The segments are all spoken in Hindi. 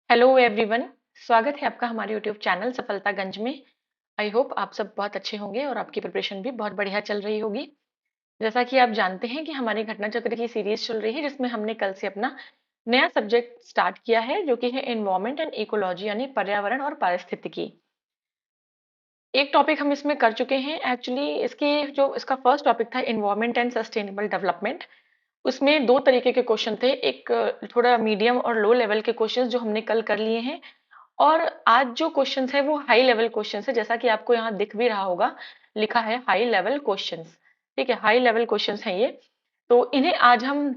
Hello everyone. स्वागत है आपका हमारे यूट्यूब चैनल सफलतागंज में। आई होप आप सब बहुत अच्छे होंगे और आपकी प्रिपरेशन भी बहुत बढ़िया चल रही होगी। जैसा कि आप जानते हैं कि हमारी घटना चक्र की सीरीज चल रही है जिसमें हमने कल से अपना नया सब्जेक्ट स्टार्ट किया है जो कि है एनवायरमेंट एंड इकोलॉजी यानी पर्यावरण और पारिस्थितिकी। एक टॉपिक हम इसमें कर चुके हैं। एक्चुअली इसका फर्स्ट टॉपिक था एनवायरमेंट एंड सस्टेनेबल डेवलपमेंट। उसमें दो तरीके के क्वेश्चन थे, एक थोड़ा मीडियम और लो लेवल के क्वेश्चंस जो हमने कल कर लिए हैं, और आज जो क्वेश्चंस है वो हाई लेवल क्वेश्चंस है। जैसा कि आपको यहाँ दिख भी रहा होगा, लिखा है हाई लेवल क्वेश्चंस। ठीक है, हाई लेवल क्वेश्चंस हैं ये। तो इन्हें आज हम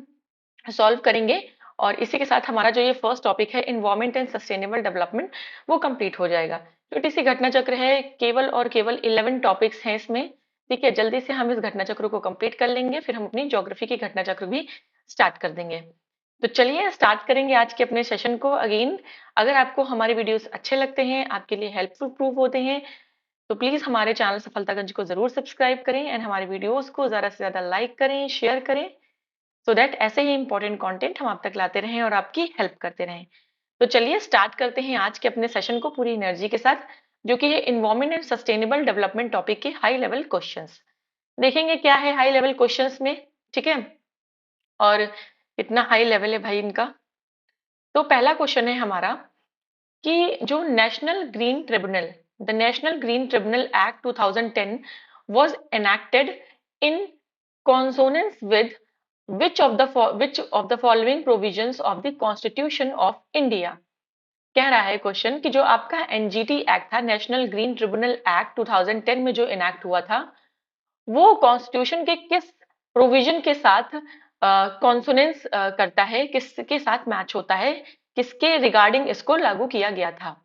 सॉल्व करेंगे और इसी के साथ हमारा जो ये फर्स्ट टॉपिक है एनवायरमेंट एंड सस्टेनेबल डेवलपमेंट वो कंप्लीट हो जाएगा। छोटी सी घटना चक्र है, केवल और केवल 11 टॉपिक्स हैं इसमें। ठीक है, जल्दी से हम इस घटना चक्र को कंप्लीट कर लेंगे, फिर हम अपनी ज्योग्राफी की घटना चक्र भी स्टार्ट कर देंगे। तो चलिए स्टार्ट करेंगे आज के अपने सेशन को। अगेन, अगर आपको हमारे वीडियोस अच्छे लगते हैं, आपके लिए हेल्पफुल प्रूफ होते हैं, तो प्लीज हमारे चैनल सफलतागंज को जरूर सब्सक्राइब करें एंड हमारे वीडियोस को ज्यादा से ज्यादा लाइक करें, शेयर करें, सो दैट ऐसे ही इंपॉर्टेंट कंटेंट हम आप तक लाते रहें और आपकी हेल्प करते रहें। तो चलिए स्टार्ट करते हैं आज के अपने सेशन को पूरी एनर्जी के साथ, जो कि है environment and sustainable development topic के हाई लेवल क्वेश्चंस। देखेंगे क्या है हाई लेवल क्वेश्चंस में। ठीक है, और इतना हाई लेवल है भाई इनका। तो पहला क्वेश्चन है हमारा कि जो national green tribunal act 2010 was enacted in consonance with which of the following provisions of the Constitution of India। कह रहा है क्वेश्चन कि जो आपका एनजीटी एक्ट था, नेशनल ग्रीन ट्रिब्यूनल एक्ट 2010 में जो इनेक्ट हुआ था, वो कॉन्स्टिट्यूशन के किस प्रोविजन के साथ कॉन्सोनेंस करता है, किसके साथ मैच होता है, किसके रिगार्डिंग इसको लागू किया गया था।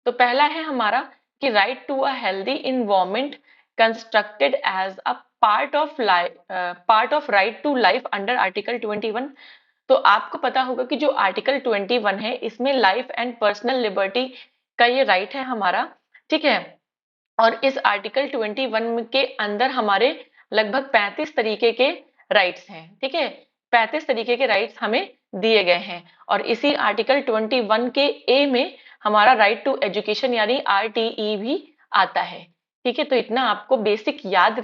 तो पहला है हमारा कि right to a healthy environment constructed as a part of right to life under article 21। तो आपको पता होगा कि जो आर्टिकल 21 है, इसमें लाइफ एंड पर्सनल लिबर्टी का ये राइट है हमारा। ठीक है, और इस आर्टिकल 21 के अंदर हमारे लगभग 35 तरीके के राइट्स हैं। ठीक है, 35 तरीके के राइट्स हमें दिए गए हैं, और इसी आर्टिकल 21 के ए में हमारा राइट टू एजुकेशन यानी आरटीई भी आता है। ठीक है, तो इतना आपको बेसिक याद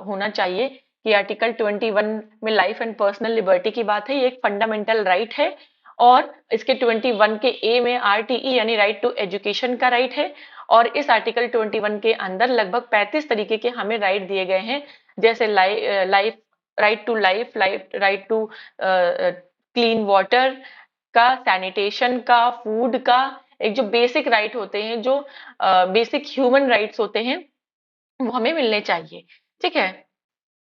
होना चाहिए कि आर्टिकल 21 में लाइफ एंड पर्सनल लिबर्टी की बात है, ये एक फंडामेंटल राइट है, और इसके 21 के ए में आरटीई यानी राइट टू एजुकेशन का राइट है। और इस आर्टिकल 21 के अंदर लगभग 35 तरीके के हमें राइट दिए गए हैं, जैसे life, right to life, right to clean water का, सैनिटेशन का, फूड का, एक जो बेसिक राइट होते हैं, जो बेसिक ह्यूमन राइट्स होते हैं, वो हमें मिलने चाहिए। ठीक है,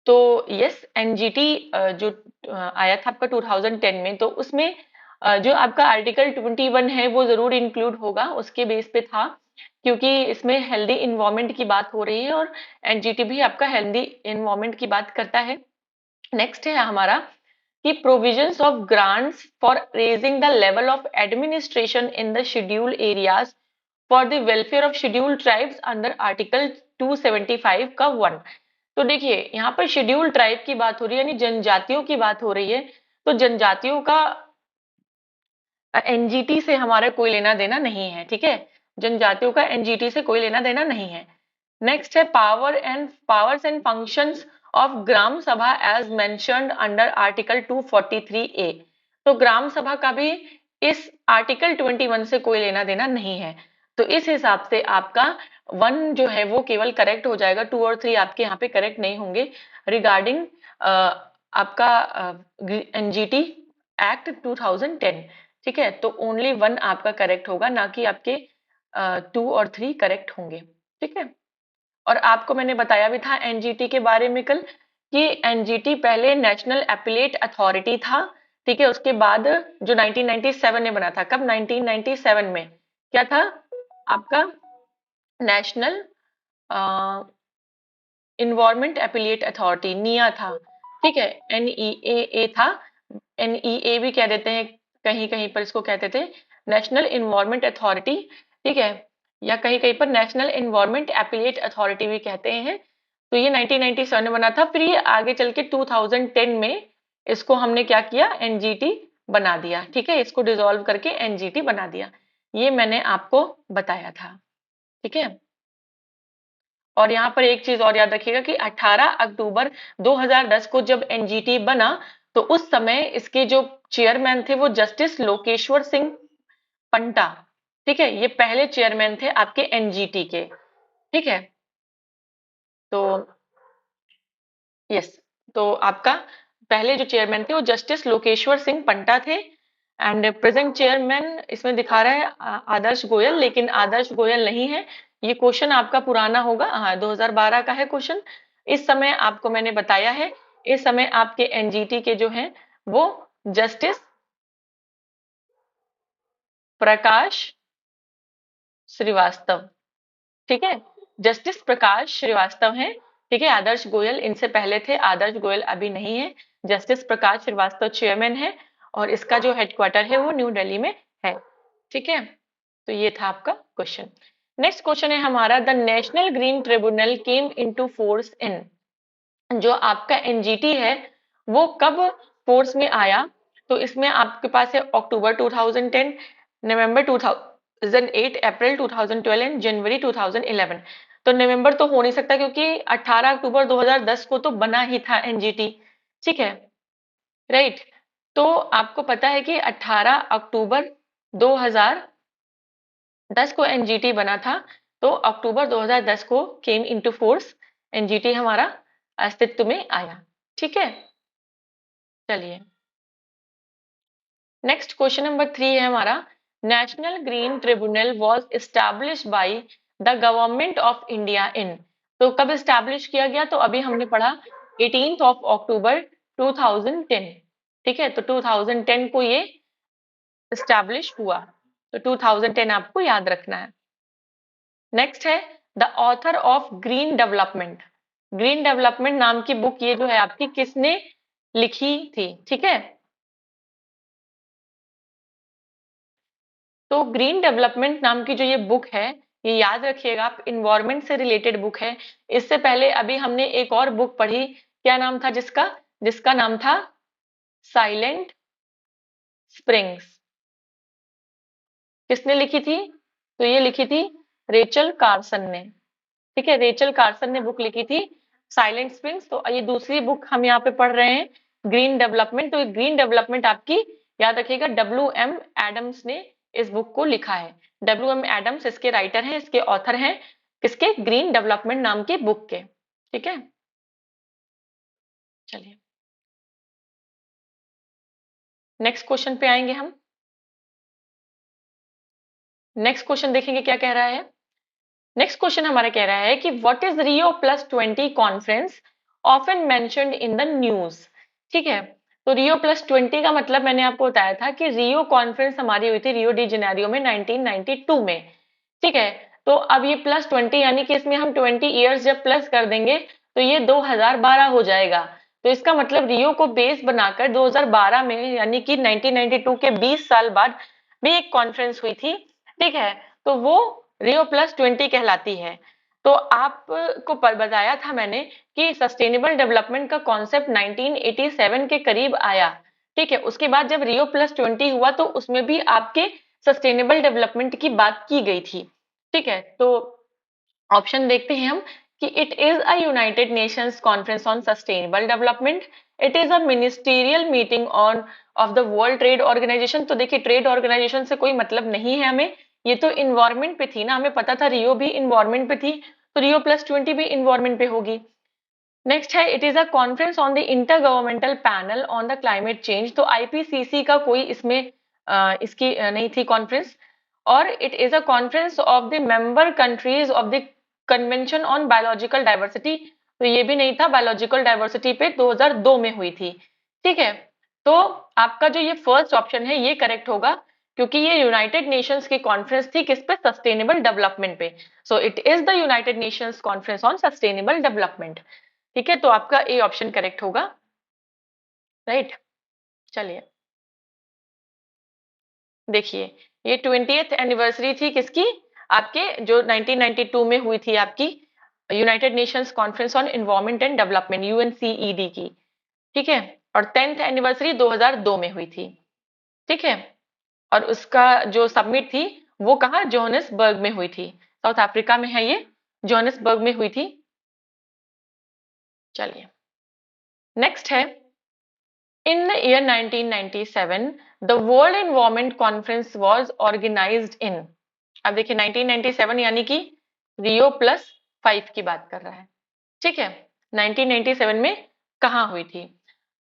तो यस, एनजीटी जो आया था आपका 2010 में, तो उसमें जो आपका आर्टिकल 21 है वो जरूर इंक्लूड होगा, उसके बेस पे था, क्योंकि इसमें हेल्दी इन्वायरमेंट की बात हो रही है और एनजीटी भी आपका हेल्दी इन्वायरमेंट की बात करता है। नेक्स्ट है हमारा कि provisions of grants for raising the level of administration in the scheduled areas for the welfare of scheduled tribes under article 275 का 1। तो देखिए यहाँ पर शेड्यूल ट्राइब की बात हो रही है, यानी जनजातियों की बात हो रही है। तो जनजातियों का एनजीटी से हमारा कोई लेना देना नहीं है। ठीक है, जनजातियों का एनजीटी से कोई लेना देना नहीं है। नेक्स्ट है powers and functions of gram सभा as mentioned under article 243A। तो ग्राम सभा का भी इस आर्टिकल 21 से कोई लेना देना नहीं है। तो इस हिसाब से आपका 1 जो है वो केवल करेक्ट हो जाएगा, 2 और 3 आपके यहाँ पे करेक्ट नहीं होंगे रिगार्डिंग आपका एनजीटी एक्ट 2010। ठीक है, तो ओनली 1 आपका करेक्ट होगा, ना कि आपके 2 और 3 करेक्ट होंगे। ठीक है, और आपको मैंने बताया भी था एनजीटी के बारे में कल कि एनजीटी पहले नेशनल एपिलेट अथॉरिटी था। ठीक है, उसके बाद जो 1997 में बना था, कब, 1997 में क्या था आपका, नेशनल इन्वायरमेंट एपिलेट अथॉरिटी, निया था। ठीक है, एनईए था, एनईए भी कह देते हैं, कहीं कहीं पर इसको कहते थे नेशनल इन्वायरमेंट अथॉरिटी। ठीक है, या कहीं कहीं पर नेशनल इन्वायरमेंट एपिलेट अथॉरिटी भी कहते हैं। तो ये 1997 में बना था, फिर ये आगे चल के 2010 में इसको हमने क्या किया, एनजीटी बना दिया। ठीक है, इसको डिसॉल्व करके एनजीटी बना दिया। ये मैंने आपको बताया था। ठीक है, और यहाँ पर एक चीज और याद रखिएगा कि 18 अक्टूबर 2010 को जब एनजीटी बना तो उस समय इसके जो चेयरमैन थे वो जस्टिस लोकेश्वर सिंह पंटा। ठीक है, ये पहले चेयरमैन थे आपके एनजीटी के। ठीक है, तो यस, तो आपका पहले जो चेयरमैन थे वो जस्टिस लोकेश्वर सिंह पंटा थे। एंड प्रेजेंट चेयरमैन इसमें दिखा रहा है आदर्श गोयल, लेकिन आदर्श गोयल नहीं है। ये क्वेश्चन आपका पुराना होगा, हाँ 2012 का है क्वेश्चन। इस समय आपको मैंने बताया है, इस समय आपके एनजीटी के जो हैं वो जस्टिस प्रकाश श्रीवास्तव। ठीक है, जस्टिस प्रकाश श्रीवास्तव हैं। ठीक है, आदर्श गोयल इनसे पहले थे, आदर्श गोयल अभी नहीं है। जस्टिस प्रकाश श्रीवास्तव चेयरमैन है और इसका जो हेडक्वार्टर है वो न्यू दिल्ली में है। ठीक है, तो ये था आपका क्वेश्चन। नेक्स्ट क्वेश्चन है हमारा, the national green tribunal came into force in, जो आपका एनजीटी है वो कब फोर्स में आया? तो इसमें आपके पास है अक्टूबर 2010, नवंबर 2008, अप्रैल 2012 एंड जनवरी 2011। तो नवंबर तो हो नहीं सकता क्योंकि 18 अक्टूबर 2010 को तो बना ही था एनजीटी। ठीक है, राइट। तो आपको पता है कि 18 अक्टूबर 2010 को एनजीटी बना था, तो अक्टूबर 2010 को केम इनटू फोर्स एनजीटी हमारा अस्तित्व में आया। ठीक है, चलिए नेक्स्ट क्वेश्चन नंबर 3 है हमारा, national green tribunal was established by the government of India in, तो कब एस्टैब्लिश किया गया? तो अभी हमने पढ़ा 18 ऑफ अक्टूबर 2010। ठीक है, तो 2010 को ये एस्टैब्लिश हुआ, तो 2010 आपको याद रखना है। नेक्स्ट है the author of green development, green development नाम की बुक ये जो है आपकी किसने लिखी थी? ठीक है, तो ग्रीन डेवलपमेंट नाम की जो ये बुक है, ये याद रखिएगा आप, इन्वायरमेंट से रिलेटेड बुक है। इससे पहले अभी हमने एक और बुक पढ़ी, क्या नाम था जिसका? जिसका नाम था साइलेंट स्प्रिंग्स। किसने लिखी थी? तो ये लिखी थी रेचल कार्सन ने। ठीक है, रेचल कार्सन ने बुक लिखी थी साइलेंट स्प्रिंग्स। तो ये दूसरी बुक हम यहाँ पे पढ़ रहे हैं ग्रीन डेवलपमेंट। तो ग्रीन डेवलपमेंट आपकी याद रखिएगा WM एडम्स ने इस बुक को लिखा है। WM एडम्स इसके राइटर हैं, इसके ऑथर हैं, किसके? ग्रीन डेवलपमेंट नाम के बुक के। ठीक है, चलिए नेक्स्ट क्वेश्चन पे आएंगे हम। नेक्स्ट क्वेश्चन देखेंगे क्या कह रहा है। नेक्स्ट क्वेश्चन हमारा कह रहा है कि what is Rio plus 20 conference often mentioned in the news. ठीक है, तो रियो प्लस 20 का मतलब मैंने आपको बताया था कि रियो कॉन्फ्रेंस हमारी हुई थी रियो डी जेनेरियो में 1992 में। ठीक है, तो अब ये प्लस 20 यानी कि इसमें हम 20 ईयर्स जब प्लस कर देंगे तो ये 2012 हो जाएगा। तो इसका मतलब रियो को बेस बनाकर 2012 में यानी कि 1992 के 20 साल बाद भी एक कॉन्फ्रेंस हुई थी। ठीक है, तो वो रियो प्लस 20 कहलाती है। तो आपको बताया था मैंने कि सस्टेनेबल डेवलपमेंट का कॉन्सेप्ट 1987 के करीब आया। ठीक है, उसके बाद जब रियो प्लस 20 हुआ तो उसमें भी आपके सस्टेनेबल डेवलपमेंट की बात की गई थी। ठीक है, तो ऑप्शन देखते हैं हम कि it is a United Nations conference on sustainable development, it is a ministerial meeting on of the World Trade Organization. तो देखिए ट्रेड ऑर्गेनाइजेशन से कोई मतलब नहीं है हमें, ये तो इन्वायरमेंट पे थी ना, हमें पता था रियो भी इन्वायरमेंट पे थी, तो रियो प्लस 20 भी इन्वायरमेंट पे होगी। नेक्स्ट है it is a conference on the inter governmental panel on the climate change. तो आईपीसीसी का कोई इसमें इसकी नहीं थी कॉन्फ्रेंस। और it is a conference of the member countries of the convention on biological diversity. तो ये भी नहीं था, बायोलॉजिकल डाइवर्सिटी पे 2002 में हुई थी। ठीक है, तो आपका जो ये फर्स्ट ऑप्शन है ये करेक्ट होगा, क्योंकि ये यूनाइटेड नेशंस की कॉन्फ्रेंस थी किस पे? सस्टेनेबल डेवलपमेंट पे। So it is the United Nations conference on sustainable development. ठीक है, तो आपका ए ऑप्शन करेक्ट होगा, राइट। चलिए देखिए, ये 20th एनिवर्सरी थी किसकी? आपके जो 1992 में हुई थी आपकी United Nations conference on environment and development UNCED की। ठीक है, और 10th एनिवर्सरी 2002 में हुई थी। ठीक है, और उसका जो सबमिट थी वो कहाँ, जोहानिसबर्ग में हुई थी, साउथ अफ्रीका में है ये, जोहानिसबर्ग में हुई थी। चलिए नेक्स्ट है, in the year 1997 the world environment conference was organised in. अब देखिए 1997 यानी कि रियो प्लस 5 की बात कर रहा है, ठीक है। 1997 में कहाँ हुई थी?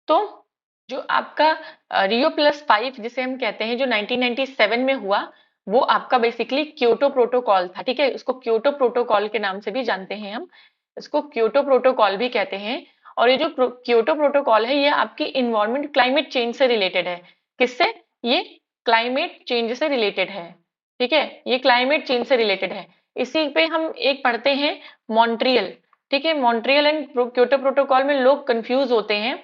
तो जो आपका रियो प्लस 5 जिसे हम कहते हैं, जो 1997 में हुआ, वो आपका बेसिकली क्योटो प्रोटोकॉल था, ठीक है। इसको क्योटो प्रोटोकॉल के नाम से भी जानते हैं हम, इसको क्योटो प्रोटोकॉल भी कहते हैं। और ये जो क्योटो प्रोटोकॉल है, ये आपकी इन्वायरमेंट क्लाइमेट चेंज से रिलेटेड है। किससे? ये क्लाइमेट चेंज से रिलेटेड है, ठीक है, ये क्लाइमेट चेंज से रिलेटेड है। इसी पे हम एक पढ़ते हैं, मॉन्ट्रियल, ठीक है। मॉन्ट्रियल एंड क्योटो प्रोटोकॉल में लोग कंफ्यूज होते हैं,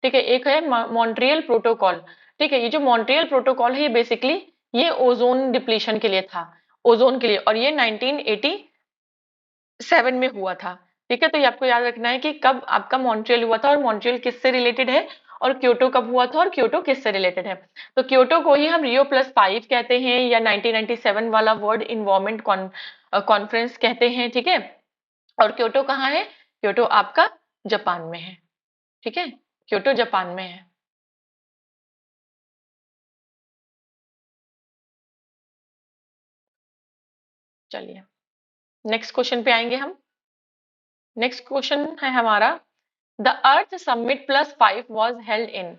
ठीक है। एक है मॉन्ट्रियल प्रोटोकॉल, ठीक है। ये जो मॉन्ट्रियल प्रोटोकॉल है, ये बेसिकली ये ओजोन डिप्लीशन के लिए था, ओजोन के लिए, और ये 1987 में हुआ था, ठीक है। तो ये आपको याद रखना है कि कब आपका मॉन्ट्रियल हुआ था और मॉन्ट्रियल किससे रिलेटेड है, और क्योटो कब हुआ था और क्योटो किससे रिलेटेड है। तो क्योटो को ही हम रियो प्लस 5 कहते हैं, या 1997 वाला वर्ल्ड इन्वायरमेंट कॉन्फ्रेंस कहते हैं, ठीक है। और क्योटो कहाँ है? क्योटो आपका जापान में है, ठीक है, क्योटो जापान में है। चलिए नेक्स्ट क्वेश्चन पे आएंगे हम। नेक्स्ट क्वेश्चन है हमारा, the earth summit plus 5 was held in.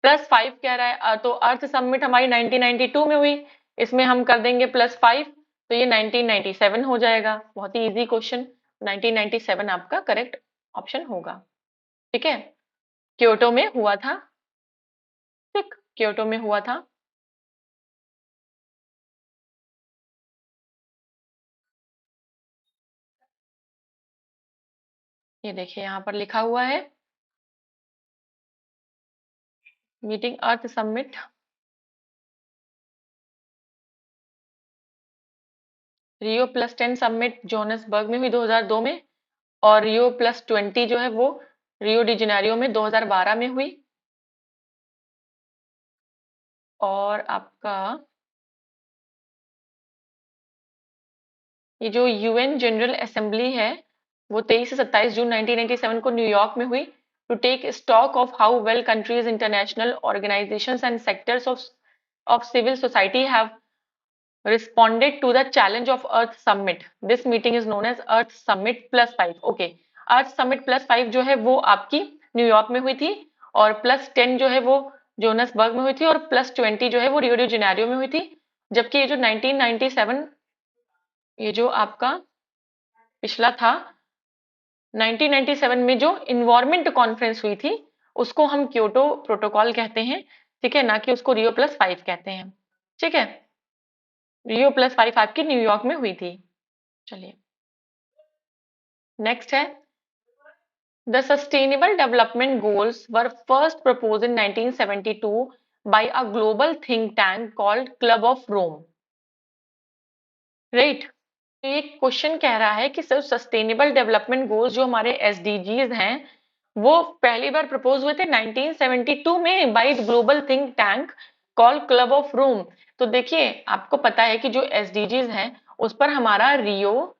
Plus 5 कह रहा है, तो अर्थ समिट हमारी 1992 में हुई, इसमें हम कर देंगे प्लस 5, तो ये 1997 हो जाएगा। बहुत ही इजी क्वेश्चन, 1997 आपका करेक्ट ऑप्शन होगा, ठीक है। क्योटो में हुआ था, ठीक, क्योटो में हुआ था। ये देखिए यहाँ पर लिखा हुआ है, मीटिंग अर्थ समिट रियो प्लस 10 समिट जोहानिसबर्ग में हुई 2002 में, और रियो प्लस 20 जो है वो रियो डी जेनेरियो में 2012 में हुई। और आपका ये जो यूएन जनरल असेंबली है, वो 23 से 27 जून 1997 को न्यूयॉर्क में हुई, to take stock of how well countries, international organizations and sectors of civil society have responded to the challenge of Earth Summit. This meeting is known as Earth Summit plus 5. Okay, Earth Summit plus 5 जो है वो आपकी न्यूयॉर्क में हुई थी, और प्लस 10 जो है वो जोनसबर्ग में हुई थी, और प्लस 20 जो है वो रियो डी जेनेरियो में हुई थी। जबकि ये जो 1997, ये जो आपका पिछला था 1997 में जो इन्वायरमेंट कॉन्फ्रेंस हुई थी, उसको हम क्योटो प्रोटोकॉल कहते हैं, ठीक है, ना कि उसको रियो प्लस 5 कहते हैं, ठीक है। रियो प्लस 5 आपकी न्यूयॉर्क में हुई थी। चलिए नेक्स्ट है, the sustainable development goals were first propose in 1972 by a global think tank called Club of Rome, right. तो ये क्वेश्चन कह रहा है कि सर सस्टेनेबल डेवलपमेंट गोल्स जो हमारे एसडीजीज हैं, वो पहली बार प्रपोज हुए थे 1972 में by global think tank call Club of Rome. तो देखिए आपको पता है कि जो एसडीजीज हैं, उस पर हमारा रियो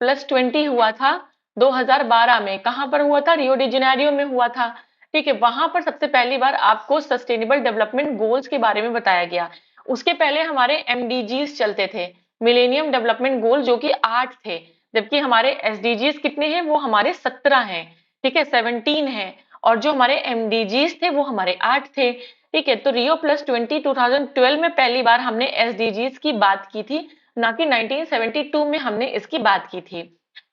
प्लस 20 हुआ था 2012 में। कहां पर हुआ था? रियो डी जेनेरियो में हुआ था, ठीक है। वहां पर सबसे पहली बार आपको सस्टेनेबल डेवलपमेंट गोल्स के बारे में बताया गया। उसके पहले हमारे एमडीजीज चलते थे, मिलेनियम डेवलपमेंट गोल, जो कि 8 थे, जबकि हमारे एसडीजीज कितने हैं? वो हमारे 17 हैं, ठीक है, 17 है। और जो हमारे एमडीजीज थे वो हमारे 8 थे, ठीक है। तो रियो प्लस 20 2012 में पहली बार हमने एसडीजीज की बात की थी, ना कि 1972 में हमने इसकी बात की थी,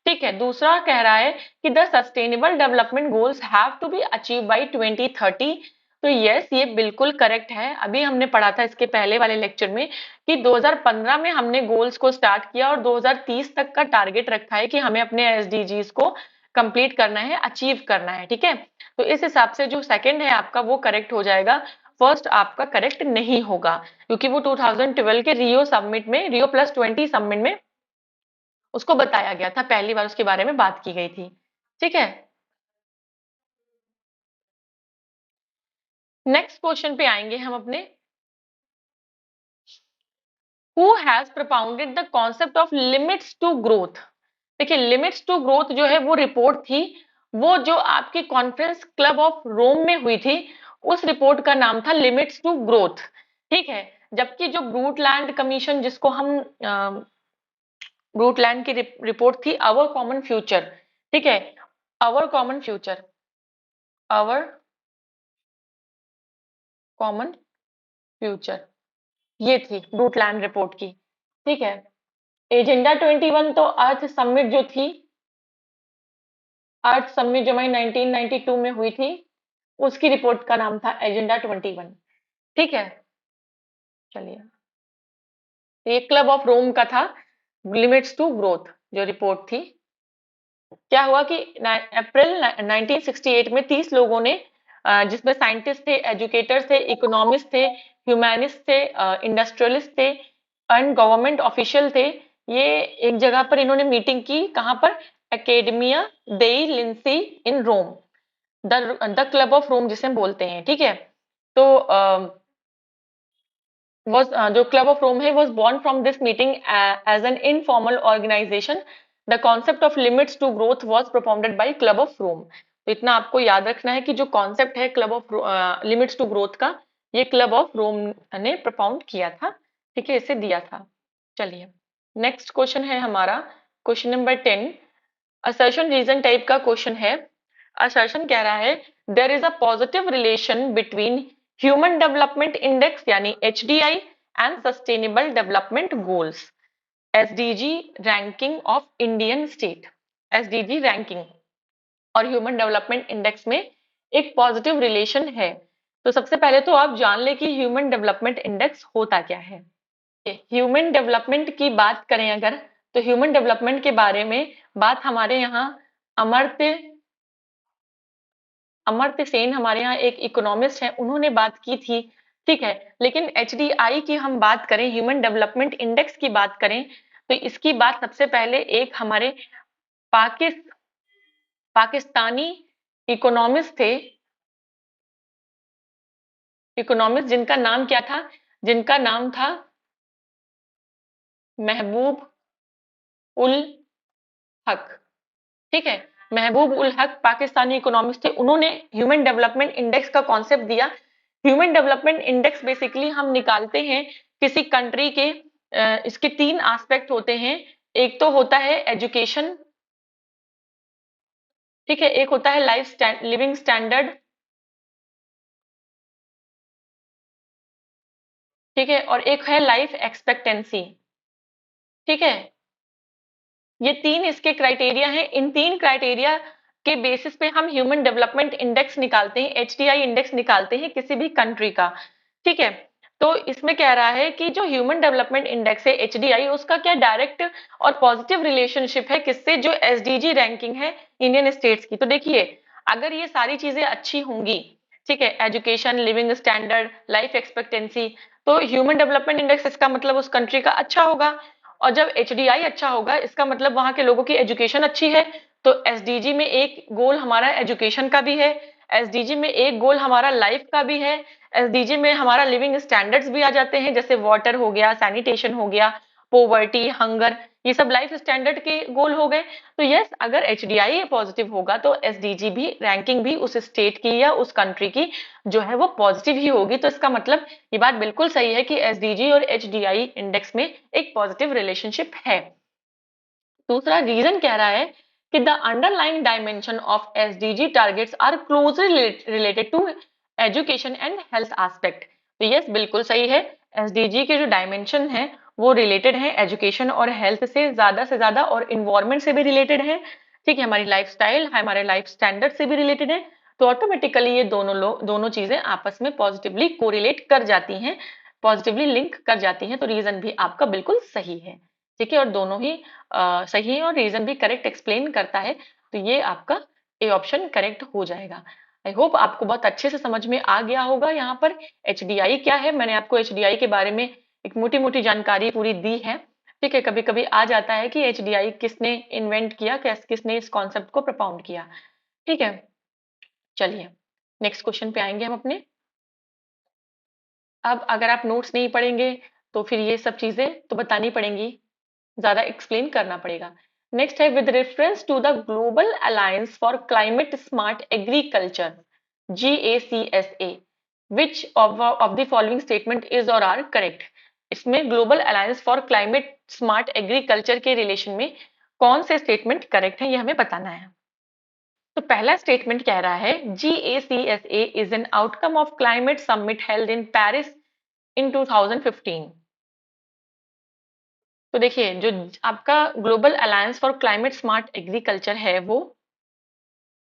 ठीक है। दूसरा कह रहा है कि the sustainable development goals have to be achieve by 2030। तो यस, ये बिल्कुल करेक्ट है। अभी हमने पढ़ा था इसके पहले वाले लेक्चर में कि 2015 में हमने गोल्स को स्टार्ट किया, और 2030 तक का टारगेट रखा है कि हमें अपने एसडीजीज को कंप्लीट करना है, अचीव करना है, ठीक है। तो इस हिसाब से जो सेकंड है आपका वो करेक्ट हो जाएगा, फर्स्ट आपका करेक्ट नहीं होगा, क्योंकि वो 2012 के रियो समिट में, रियो प्लस 20 समिट में उसको बताया गया था, पहली बार उसके बारे में बात की गई थी, ठीक है। नेक्स्ट क्वेश्चन पे आएंगे हम अपने, who has propounded the concept of limits to growth. देखिए लिमिट्स टू ग्रोथ जो है वो रिपोर्ट थी, वो जो आपकी कॉन्फ्रेंस क्लब ऑफ रोम में हुई थी, उस रिपोर्ट का नाम था लिमिट्स टू ग्रोथ। ठीक है, जबकि जो ब्रूटलैंड कमीशन जिसको हम ब्रूटलैंड की रिपोर्ट थी आवर कॉमन फ्यूचर। ठीक है, our common future, our common future, ये थी ब्रूटलैंड रिपोर्ट की। ठीक है, एजेंडा 21 तो अर्थ समिट जो थी, अर्थ समिट जो हमारी 1992 में हुई थी, उसकी रिपोर्ट का नाम था एजेंडा 21। ठीक है, चलिए, ये क्लब ऑफ रोम का था लिमिट्स टू ग्रोथ जो रिपोर्ट थी। क्या हुआ कि अप्रैल 1968 में 30 लोगों ने जिसमें साइंटिस्ट थे, एजुकेटर्स थे, इकोनॉमिस्ट थे, ह्यूमैनिस्ट थे, इंडस्ट्रियलिस्ट थे एंड गवर्नमेंट ऑफिशियल थे, ये एक जगह पर इन्होंने मीटिंग की। कहाँ पर? Academia dei Lincei in Rome, the Club of Rome जिसे हम बोलते हैं। ठीक है, तो जो क्लब ऑफ रोम है was born from this meeting as an informal organization. The concept of limits to growth was propounded by Club of Rome. तो इतना आपको याद रखना है कि जो कॉन्सेप्ट है Club of limits to growth का, ये क्लब ऑफ रोम ने propound किया था। ठीक है, इसे दिया था। चलिए, नेक्स्ट क्वेश्चन है हमारा question number 10, assertion reason type का क्वेश्चन है। असर्शन कह रहा है there is a positive relation between human development index यानी HDI and sustainable development goals, SDG ranking of Indian state. SDG ranking और ह्यूमन डेवलपमेंट इंडेक्स में एक पॉजिटिव रिलेशन है। तो सबसे पहले तो आप जान ले कि ह्यूमन डेवलपमेंट इंडेक्स होता क्या है। ह्यूमन डेवलपमेंट की बात करें अगर, तो ह्यूमन डेवलपमेंट के बारे में बात हमारे यहाँ अमर्त्य अमर्त्य सेन हमारे यहाँ एक इकोनॉमिस्ट है, उन्होंने बात की थी। ठीक है, लेकिन एचडीआई की हम बात करें, ह्यूमन डेवलपमेंट इंडेक्स की बात करें, तो इसकी बात सबसे पहले एक हमारे पाकिस पाकिस्तानी इकोनॉमिस्ट थे, इकोनॉमिस्ट जिनका नाम क्या था? जिनका नाम था महबूब उल हक। ठीक है, महबूब उल हक पाकिस्तानी इकोनॉमिस्ट थे, उन्होंने ह्यूमन डेवलपमेंट इंडेक्स का कॉन्सेप्ट दिया। ह्यूमन डेवलपमेंट इंडेक्स बेसिकली हम निकालते हैं किसी कंट्री के, इसके तीन एस्पेक्ट होते हैं। एक तो होता है एजुकेशन, ठीक है, एक होता है लिविंग स्टैंडर्ड, ठीक है, और एक है लाइफ एक्सपेक्टेंसी। ठीक है, ये तीन इसके क्राइटेरिया हैं। इन तीन क्राइटेरिया के बेसिस पे हम ह्यूमन डेवलपमेंट इंडेक्स निकालते हैं, एचडीआई इंडेक्स निकालते हैं किसी भी कंट्री का। ठीक है, तो इसमें कह रहा है कि जो ह्यूमन डेवलपमेंट इंडेक्स है एचडीआई, उसका क्या डायरेक्ट और पॉजिटिव रिलेशनशिप है किससे? जो एसडीजी रैंकिंग है इंडियन स्टेट्स की। तो देखिए, अगर ये सारी चीजें अच्छी होंगी, ठीक है, education, living standard, life expectancy, तो ह्यूमन डेवलपमेंट इंडेक्स इसका मतलब उस कंट्री का अच्छा होगा। और जब एचडीआई अच्छा होगा, इसका मतलब वहां के लोगों की एजुकेशन अच्छी है। तो एसडीजी में एक गोल हमारा एजुकेशन का भी है, एसडीजी में एक गोल हमारा लाइफ का भी है, एसडीजी में हमारा लिविंग स्टैंडर्ड्स भी आ जाते हैं, जैसे वाटर हो गया, सैनिटेशन हो गया, पोवर्टी, हंगर, ये सब लाइफ स्टैंडर्ड के गोल हो गए। तो यस, अगर एचडीआई पॉजिटिव होगा तो एसडीजी भी रैंकिंग भी उस स्टेट की या उस कंट्री की जो है वो पॉजिटिव ही होगी। तो इसका मतलब ये बात बिल्कुल सही है कि एसडीजी और एचडीआई इंडेक्स में एक पॉजिटिव रिलेशनशिप है। दूसरा रीजन कह रहा है कि the underlying dimension of SDG targets are closely related to education and health aspect. तो यस, बिल्कुल सही है, एसडीजी के जो डायमेंशन है वो रिलेटेड है एजुकेशन और हेल्थ से ज्यादा, और इन्वायरमेंट से भी रिलेटेड है। ठीक है, हमारी लाइफस्टाइल, हमारे लाइफ स्टैंडर्ड से भी रिलेटेड है। तो ऑटोमेटिकली ये दोनों चीजें आपस में पॉजिटिवली कोरिलेट कर जाती हैं, पॉजिटिवली लिंक कर जाती हैं। तो रीजन भी आपका बिल्कुल सही है। ठीक है, और दोनों ही सही है और रीजन भी करेक्ट एक्सप्लेन करता है। तो ये आपका ए ऑप्शन करेक्ट हो जाएगा। आई होप आपको बहुत अच्छे से समझ में आ गया होगा। यहाँ पर एचडीआई क्या है, मैंने आपको एचडीआई के बारे में एक मोटी मोटी जानकारी पूरी दी है। ठीक है, कभी कभी आ जाता है कि एचडीआई किसने इन्वेंट किया, किसने इस कॉन्सेप्ट को प्रपोंड किया। ठीक है, चलिए नेक्स्ट क्वेश्चन पे आएंगे हम अपने। अब अगर आप नोट्स नहीं पढ़ेंगे तो फिर ये सब चीजें तो बतानी पड़ेंगी, ज्यादा एक्सप्लेन करना पड़ेगा। नेक्स्ट है with reference to the Global alliance for climate smart Agriculture GACSA, which of the following statement is और आर करेक्ट। इसमें Global alliance for climate smart Agriculture के रिलेशन में कौन से स्टेटमेंट करेक्ट है, ये हमें बताना है। तो पहला स्टेटमेंट कह रहा है GACSA is an outcome of climate summit held in Paris in 2015। तो देखिए जो आपका global alliance for climate smart agriculture है, वो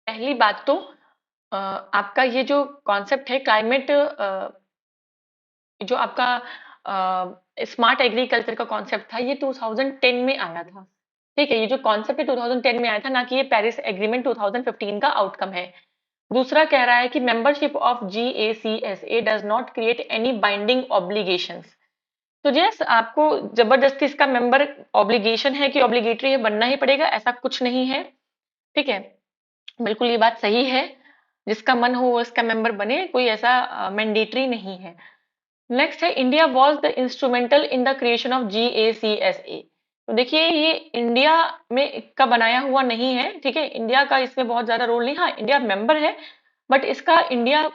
पहली बात तो आपका ये जो कॉन्सेप्ट है क्लाइमेट, जो आपका स्मार्ट एग्रीकल्चर का कॉन्सेप्ट था, ये 2010 में आया था। ठीक है, ये जो कॉन्सेप्ट है 2010 में आया था, ना कि ये पेरिस एग्रीमेंट 2015 का आउटकम है। दूसरा कह रहा है कि membership of GACSA does not create any binding obligations. तो यस, आपको जबरदस्ती इसका मेंबर ऑब्लिगेशन है कि ऑब्लिगेटरी है, बनना ही पड़ेगा, ऐसा कुछ नहीं है। ठीक है, बिल्कुल ये बात सही है, जिसका मन हो वो इसका मेंबर बने, कोई ऐसा मैंडेटरी नहीं है। नेक्स्ट है India was the instrumental in the creation of GACSA। तो देखिए ये इंडिया में का बनाया हुआ नहीं है, ठीक है, इंडिया का इसमें बहुत ज्यादा रोल नहीं, हाँ इंडिया मेंबर है, बट इसका इंडिया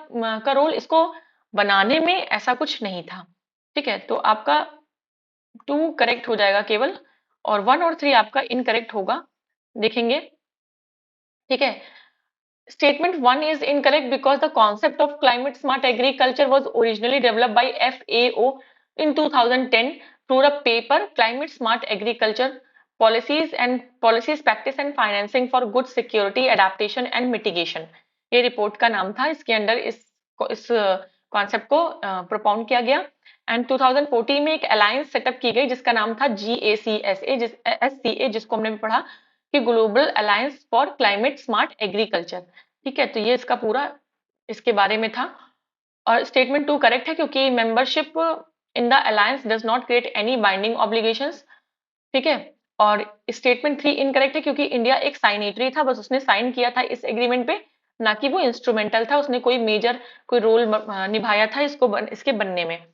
का रोल इसको बनाने में ऐसा कुछ नहीं था। ठीक है, तो आपका 2 करेक्ट हो जाएगा केवल, और 1 और 3 आपका इनकरेक्ट होगा, देखेंगे। ठीक है, statement 1 is incorrect because the concept of climate smart agriculture was originally developed by FAO in 2010 through the paper Climate Smart Agriculture Policies, Practice and Financing for Good Security, Adaptation and Mitigation। ये रिपोर्ट का नाम था, इसके अंडर इस कॉन्सेप्ट को प्रोपाउंड किया गया। एंड 2014 में एक अलायंस सेटअप की गई जिसका नाम था GACSA, जिसको हमने भी पढ़ा कि global alliance for climate smart agriculture. ठीक है, तो ये इसका पूरा इसके बारे में था। और स्टेटमेंट 2 करेक्ट है क्योंकि membership in the alliance does not create any binding obligations. ठीक है, और स्टेटमेंट 3 इनकरेक्ट है क्योंकि इंडिया एक साइनेटरी था, बस उसने साइन किया था इस एग्रीमेंट पे, ना कि वो इंस्ट्रूमेंटल था, उसने कोई मेजर कोई रोल निभाया था इसके बनने में।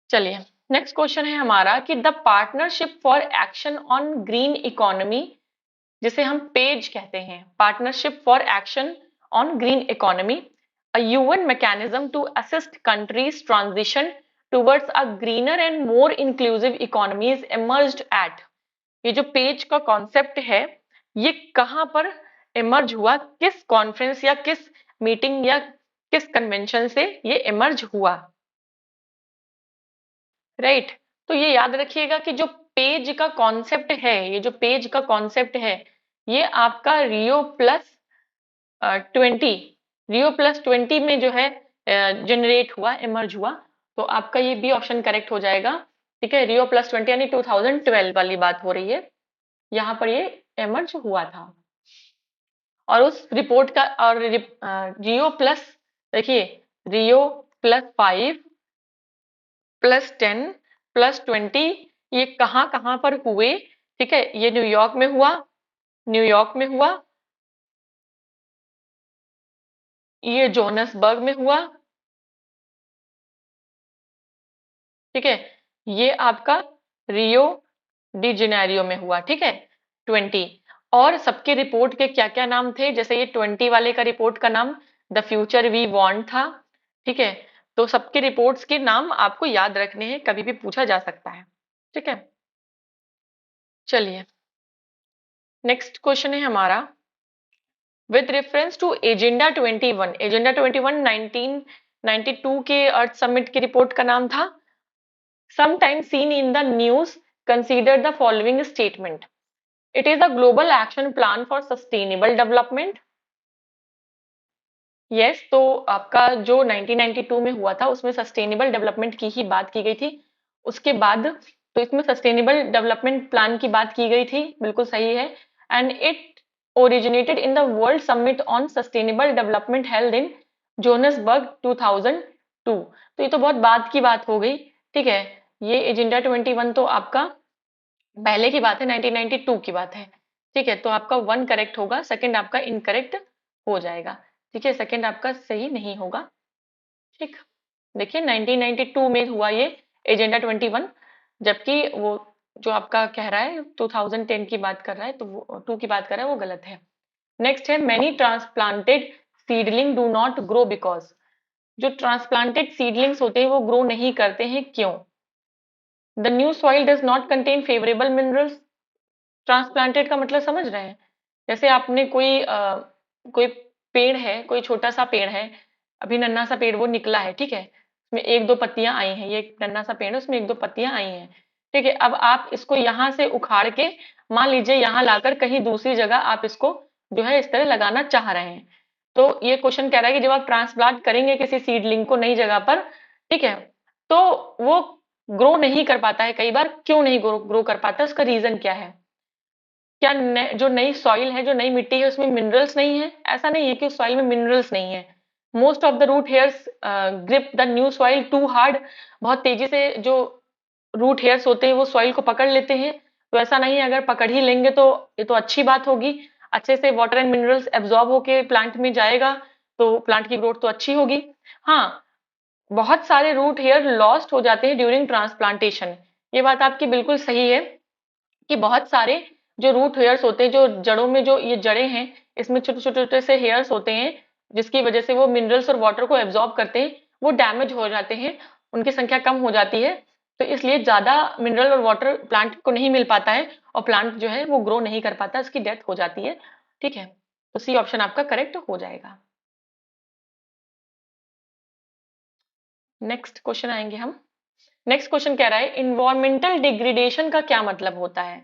चलिए नेक्स्ट क्वेश्चन है हमारा कि the partnership for action on green economy, जिसे हम पेज कहते हैं, partnership for action on green economy, a UN mechanism to assist countries transition towards a greener and more inclusive economies emerged at। ये जो पेज का कॉन्सेप्ट है, ये कहां पर इमर्ज हुआ, किस कॉन्फ्रेंस या किस मीटिंग या किस कन्वेंशन से ये इमर्ज हुआ, राइट। तो ये याद रखिएगा कि जो पेज का कॉन्सेप्ट है, ये जो पेज का कॉन्सेप्ट है, ये आपका रियो प्लस 20 में जो है जनरेट हुआ, इमर्ज हुआ। तो आपका ये बी ऑप्शन करेक्ट हो जाएगा। ठीक है, रियो+20 यानी 2012 वाली बात हो रही है, यहाँ पर ये इमर्ज हुआ था। और उस रिपोर्ट का और रियो प्लस, देखिए रियो+5+10+20 ये कहाँ कहाँ पर हुए। ठीक है, ये न्यूयॉर्क में हुआ, न्यूयॉर्क में हुआ, ये जोहान्सबर्ग में हुआ। ठीक है, ये आपका रियो डी जेनेरियो में हुआ। ठीक है, 20। और सबके रिपोर्ट के क्या क्या नाम थे, जैसे ये 20 वाले का रिपोर्ट का नाम द फ्यूचर वी वांट था। ठीक है, तो सबके रिपोर्ट्स के नाम आपको याद रखने हैं, कभी भी पूछा जा सकता है। ठीक है, चलिए नेक्स्ट क्वेश्चन है हमारा with reference to agenda 21। Agenda 21 1992 के अर्थ समिट की रिपोर्ट का नाम था sometimes seen in the news, consider the following statement। It is a global action plan for sustainable development। yes, तो आपका जो 1992 में हुआ था उसमें सस्टेनेबल डेवलपमेंट की ही बात की गई थी। उसके बाद तो इसमें सस्टेनेबल डेवलपमेंट प्लान की बात की गई थी, बिल्कुल सही है। And it originated in the world summit on sustainable development held in Johannesburg 2002। तो ये तो बहुत बाद की बात हो गई। ठीक है, ये एजेंडा 21 तो आपका पहले की बात है, 1992 की बात है। ठीक है, तो आपका 1 करेक्ट होगा, सेकंड आपका इनकरेक्ट हो जाएगा। ठीक है, सेकंड आपका सही नहीं होगा। ठीक, देखिए 1992 में हुआ ये एजेंडा 21, जबकि वो जो आपका कह रहा है 2010 की बात कर रहा है, तो वो 2 की बात कर रहा है, वो गलत है। नेक्स्ट है many transplanted seedling do not grow because, जो ट्रांसप्लांटेड सीडलिंग्स होते हैं वो ग्रो नहीं करते हैं, क्यों? The new soil does not contain favourable minerals. Transplanted का मतलब समझ रहे हैं? जैसे आपने कोई पेड़ है, कोई छोटा सा पेड़ है, अभी नन्हा सा पेड़ वो निकला है, ठीक है, उसमें एक दो पत्तियां आई हैं, ये एक नन्हा सा पेड़ है, उसमें एक दो पत्तियां आई हैं, ठीक है। अब आप इसको यहाँ से उखाड़ के मान लीजिए यहाँ लाकर कहीं दूसरी जगह आप इसको जो है इस तरह लगाना चाह रहे हैं, तो ये क्वेश्चन कह रहा है कि जब आप ट्रांसप्लांट करेंगे किसी सीडलिंग को नई जगह पर, ठीक है, तो वो ग्रो नहीं कर पाता है। कई बार क्यों नहीं ग्रो कर पाता, उसका रीजन क्या है? क्या जो नई सॉइल है, जो नई मिट्टी है, उसमें मिनरल्स नहीं है? ऐसा नहीं है कि उस सॉइल में मिनरल्स नहीं है। Most of the root hairs grip the new soil too hard, बहुत तेजी से जो रूट हेयर्स होते हैं वो सॉइल को पकड़ लेते हैं। तो ऐसा नहीं है, अगर पकड़ ही लेंगे तो ये तो अच्छी बात होगी, अच्छे से वाटर एंड मिनरल्स एब्जॉर्ब होके प्लांट में जाएगा, तो प्लांट की ग्रोथ तो अच्छी होगी। हाँ, बहुत सारे रूट हेयर लॉस्ट हो जाते हैं ड्यूरिंग ट्रांसप्लांटेशन, ये बात आपकी बिल्कुल सही है कि बहुत सारे जो रूट हेयर्स होते हैं, जो जड़ों में जो ये जड़ें हैं, इसमें छोटे छोटे छोटे से हेयर्स होते हैं, जिसकी वजह से वो मिनरल्स और वाटर को एब्जॉर्ब करते हैं, वो डैमेज हो जाते हैं, उनकी संख्या कम हो जाती है, तो इसलिए ज्यादा मिनरल और वाटर प्लांट को नहीं मिल पाता है, और प्लांट जो है वो ग्रो नहीं कर पाता, इसकी डेथ हो जाती है, ठीक है। तो सी ऑप्शन आपका करेक्ट हो जाएगा। नेक्स्ट क्वेश्चन आएंगे हम। नेक्स्ट क्वेश्चन कह रहा है इन्वायरमेंटल डिग्रेडेशन का क्या मतलब होता है?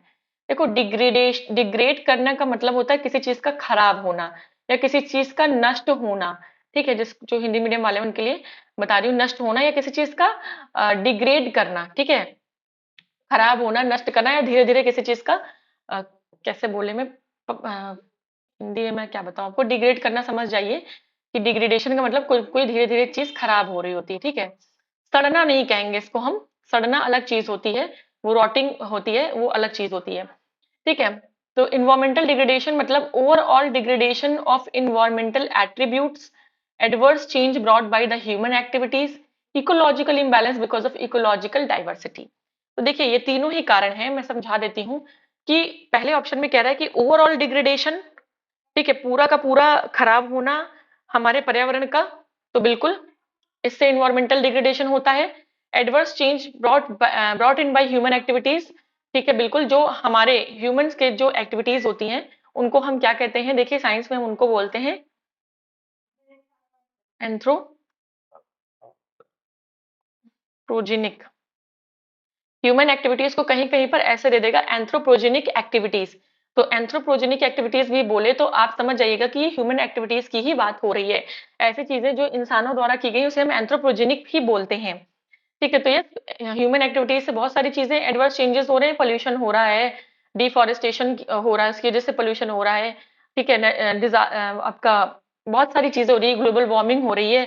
देखो, डिग्रेड करना का मतलब होता है किसी चीज का खराब होना या किसी चीज का नष्ट होना, ठीक है, जिस जो हिंदी मीडियम वाले हैं उनके लिए बता रही हूँ, नष्ट होना या किसी चीज का डिग्रेड करना, ठीक है, खराब होना, नष्ट करना, या धीरे धीरे किसी चीज का कैसे बोले मैं, हिंदी में मैं क्या बताऊं आपको, डिग्रेड करना समझ जाइए कि डिग्रेडेशन का मतलब कोई धीरे धीरे चीज खराब हो रही होती है, ठीक है। सड़ना नहीं कहेंगे इसको हम, सड़ना अलग चीज होती है, वो रॉटिंग होती है, वो अलग चीज होती है, ठीक है। तो इन्वायरमेंटल डिग्रेडेशन मतलब overall degradation of environmental attributes, adverse change brought by the human activities, ecological imbalance because of ecological diversity. तो देखिए ये तीनों ही कारण हैं, मैं समझा देती हूँ कि पहले ऑप्शन में कह रहा है कि ओवरऑल डिग्रेडेशन, ठीक है, पूरा का पूरा खराब होना हमारे पर्यावरण का, तो बिल्कुल इससे इन्वायरमेंटल डिग्रेडेशन होता है। Adverse change brought in by human activities, ठीक है, बिल्कुल जो हमारे ह्यूमंस के जो एक्टिविटीज होती हैं उनको हम क्या कहते हैं, देखिए साइंस में हम उनको बोलते हैं एंथ्रोपोजेनिक। ह्यूमन एक्टिविटीज को कहीं कहीं पर ऐसे दे देगा एंथ्रोपोजेनिक एक्टिविटीज, तो एंथ्रोपोजेनिक एक्टिविटीज भी बोले तो आप समझ जाइएगा कि ये ह्यूमन एक्टिविटीज की ही बात हो रही है। ऐसी चीजें जो इंसानों द्वारा की गई उसे हम एंथ्रोपोजेनिक ही बोलते हैं, ठीक है। तो ये ह्यूमन एक्टिविटीज से बहुत सारी चीजें एडवर्स चेंजेस हो रहे हैं, पोल्यूशन हो रहा है, डिफॉरेस्टेशन हो रहा है, उसकी वजह से पोल्यूशन हो रहा है, ठीक है, आपका बहुत सारी चीजें हो रही है, ग्लोबल वार्मिंग हो रही है,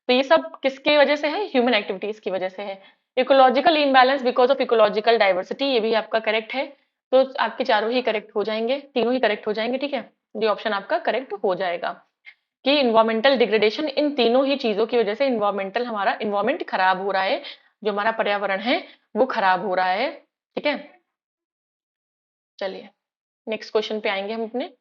तो ये सब किसकी वजह से है? ह्यूमन एक्टिविटीज की वजह से है। Ecological imbalance because of ecological diversity, ये भी आपका करेक्ट है, तो आपके चारों ही करेक्ट हो जाएंगे, तीनों ही करेक्ट हो जाएंगे, ठीक है, ये ऑप्शन आपका करेक्ट हो जाएगा कि इन्वायरमेंटल डिग्रेडेशन, इन तीनों ही चीजों की वजह से इन्वायरमेंटल, हमारा इन्वायरमेंट खराब हो रहा है, जो हमारा पर्यावरण है वो खराब हो रहा है, ठीक है। चलिए नेक्स्ट क्वेश्चन पे आएंगे हम अपने।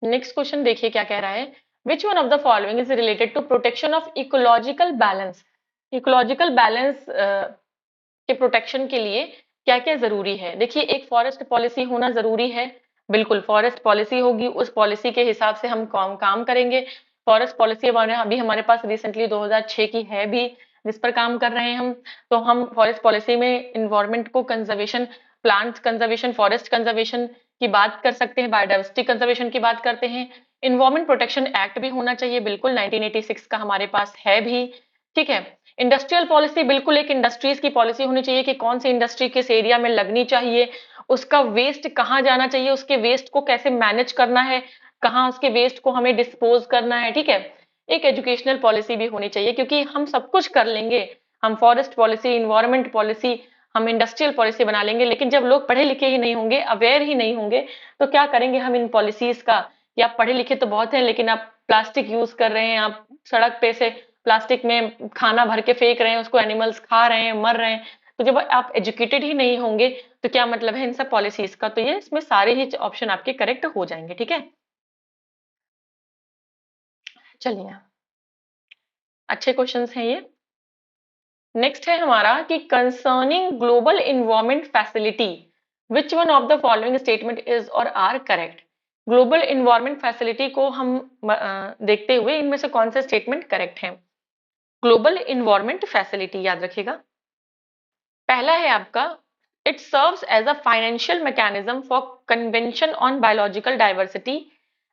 नेक्स्ट क्वेश्चन देखिए क्या कह रहा है, which one of the following is related to protection of ecological balance. Ecological balance के प्रोटेक्शन के लिए क्या क्या जरूरी है? देखिए, एक फॉरेस्ट पॉलिसी होना जरूरी है, बिल्कुल फॉरेस्ट पॉलिसी होगी, उस पॉलिसी के हिसाब से हम काम करेंगे। फॉरेस्ट पॉलिसी अभी हमारे पास रिसेंटली 2006 की है भी, जिस पर काम कर रहे हैं हम। तो हम फॉरेस्ट पॉलिसी में इन्वायरमेंट को conservation, plant conservation, forest conservation की बात कर सकते हैं, बायोडाइवर्सिटी कंजर्वेशन की बात करते हैं। इन्वायरमेंट प्रोटेक्शन एक्ट भी होना चाहिए, बिल्कुल 1986 का हमारे पास है भी, ठीक है। इंडस्ट्रियल पॉलिसी, बिल्कुल एक इंडस्ट्रीज की पॉलिसी होनी चाहिए कि कौन सी इंडस्ट्री किस एरिया में लगनी चाहिए, उसका वेस्ट कहाँ जाना चाहिए, उसके वेस्ट को कैसे मैनेज करना है, कहाँ उसके वेस्ट को हमें डिस्पोज करना है, ठीक है। एक एजुकेशनल पॉलिसी भी होनी चाहिए, क्योंकि हम सब कुछ कर लेंगे, हम फॉरेस्ट पॉलिसी, इन्वायरमेंट पॉलिसी, हम इंडस्ट्रियल पॉलिसी बना लेंगे, लेकिन जब लोग पढ़े लिखे ही नहीं होंगे, अवेयर ही नहीं होंगे, तो क्या करेंगे हम इन पॉलिसीज का? कि आप पढ़े लिखे तो बहुत हैं, लेकिन आप प्लास्टिक यूज कर रहे हैं, आप सड़क पे से प्लास्टिक में खाना भर के फेंक रहे हैं, उसको एनिमल्स खा रहे हैं, मर रहे हैं। तो जब आप एजुकेटेड ही नहीं होंगे तो क्या मतलब है इन सब पॉलिसीज का? तो ये इसमें सारे ही ऑप्शन आपके करेक्ट हो जाएंगे। ठीक है, चलिए, अच्छे क्वेश्चंस हैं ये। नेक्स्ट है हमारा कि concerning global environment facility which one of the following statement is और are correct. Global environment facility को हम देखते हुए इनमें से कौन से स्टेटमेंट करेक्ट हैं? ग्लोबल इन्वायरमेंट फैसिलिटी याद रखिएगा, पहला है आपका, it serves as a financial mechanism for convention on biological diversity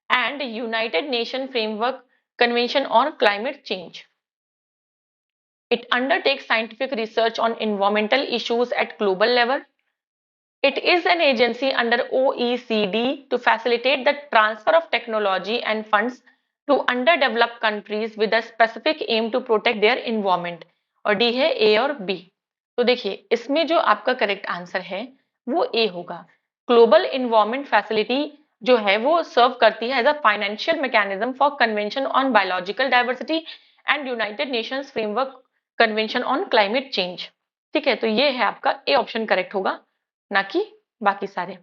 and United Nation framework convention on climate change. It undertakes scientific research on environmental issues at global level. It is an agency under OECD to facilitate the transfer of technology and funds to underdeveloped countries with a specific aim to protect their environment. और डी है ए और बी। तो देखिए इसमें जो आपका करेक्ट आंसर है वो ए होगा। ग्लोबल इन्वायरमेंट फैसिलिटी जो है वो सर्व करती है as a financial mechanism for convention on biological diversity and United Nations Framework convention on climate Change. ठीक है, तो ये है आपका ए ऑप्शन करेक्ट होगा, ना कि बाकी सारे।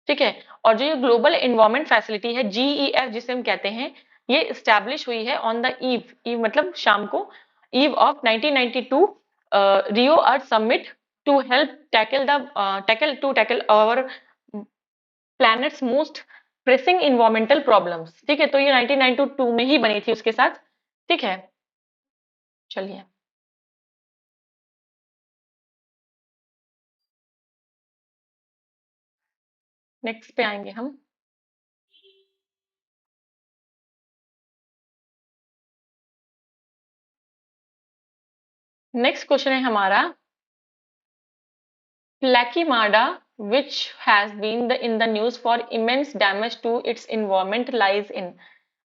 ठीक है, और जो ये ग्लोबल इन्वायरमेंट फैसिलिटी है जीईएफ जिसे हम कहते हैं, ये स्टैब्लिश हुई है ऑन द ईव, ईव मतलब शाम को, eve of 1992 Rio Earth Summit to help tackle our planet's most pressing environmental problems. ठीक है, तो ये 1992 में ही बनी थी उसके साथ। ठीक है, चलिए, नेक्स्ट पे आएंगे हम। नेक्स्ट क्वेश्चन है हमारा, Plakimada, which has been in the news for immense damage to its environment, lies in।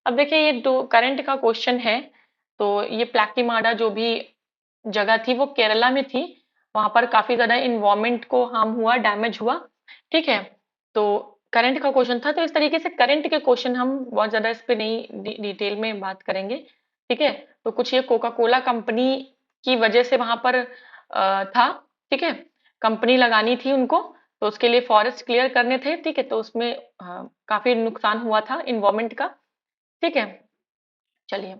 अब देखिए ये दो करंट का क्वेश्चन है। तो ये प्लाकीमाडा जो भी जगह थी वो केरला में थी, वहां पर काफी ज्यादा इन्वायरमेंट को हार्म हुआ, डैमेज हुआ। ठीक है, तो करंट का क्वेश्चन था, तो इस तरीके से करंट के क्वेश्चन हम बहुत ज्यादा इस पे नहीं डिटेल में बात करेंगे। ठीक है, तो कुछ ये कोका कोला कंपनी की वजह से वहां पर था। ठीक है, कंपनी लगानी थी उनको, तो उसके लिए फॉरेस्ट क्लियर करने थे। ठीक है, तो उसमें काफी नुकसान हुआ था इन्वायरमेंट का। ठीक है, चलिए,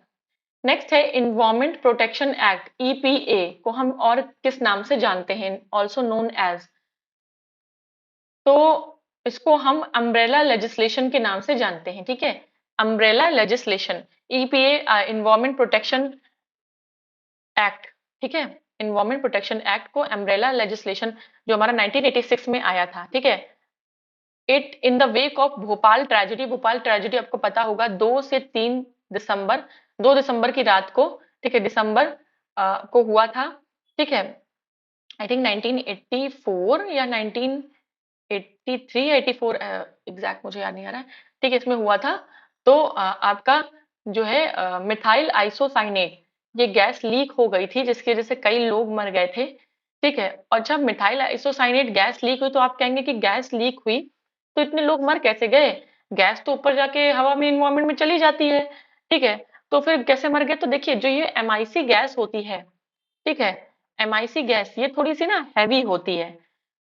नेक्स्ट है इन्वायरमेंट प्रोटेक्शन एक्ट ईपीए को हम और किस नाम से जानते हैं, ऑल्सो नोन एज। तो इसको हम अम्ब्रेला लेजिस्लेशन के नाम से जानते हैं। ठीक है, umbrella legislation, EPA environment protection act. ठीक है, इन्वायरमेंट प्रोटेक्शन एक्ट को अम्ब्रेला लेजिस्लेशन जो हमारा 1986 में आया था। ठीक है, it in the wake of Bhopal tragedy, Bhopal tragedy आपको पता होगा 2 से 3 दिसंबर, 2 दिसंबर की रात को। ठीक है, दिसंबर को हुआ था। ठीक है, आई थिंक 1984 या 1983 या 84, एग्जैक्ट मुझे याद नहीं आ रहा है। ठीक है, इसमें हुआ था। तो आपका जो है मिथाइल आइसोसाइनेट, ये गैस लीक हो गई थी जिसकी वजह से कई लोग मर गए थे। ठीक है, और जब मिथाइल आइसोसाइनेट गैस लीक हुई तो आप कहेंगे कि गैस लीक हुई तो इतने लोग मर कैसे गए? गैस तो ऊपर जाके हवा में इन्वायरमेंट में चली जाती है। ठीक है, तो फिर कैसे मर गए? तो देखिए जो ये एमआईसी गैस होती है, ठीक है, एमआईसी गैस ये थोड़ी सी ना हैवी होती है।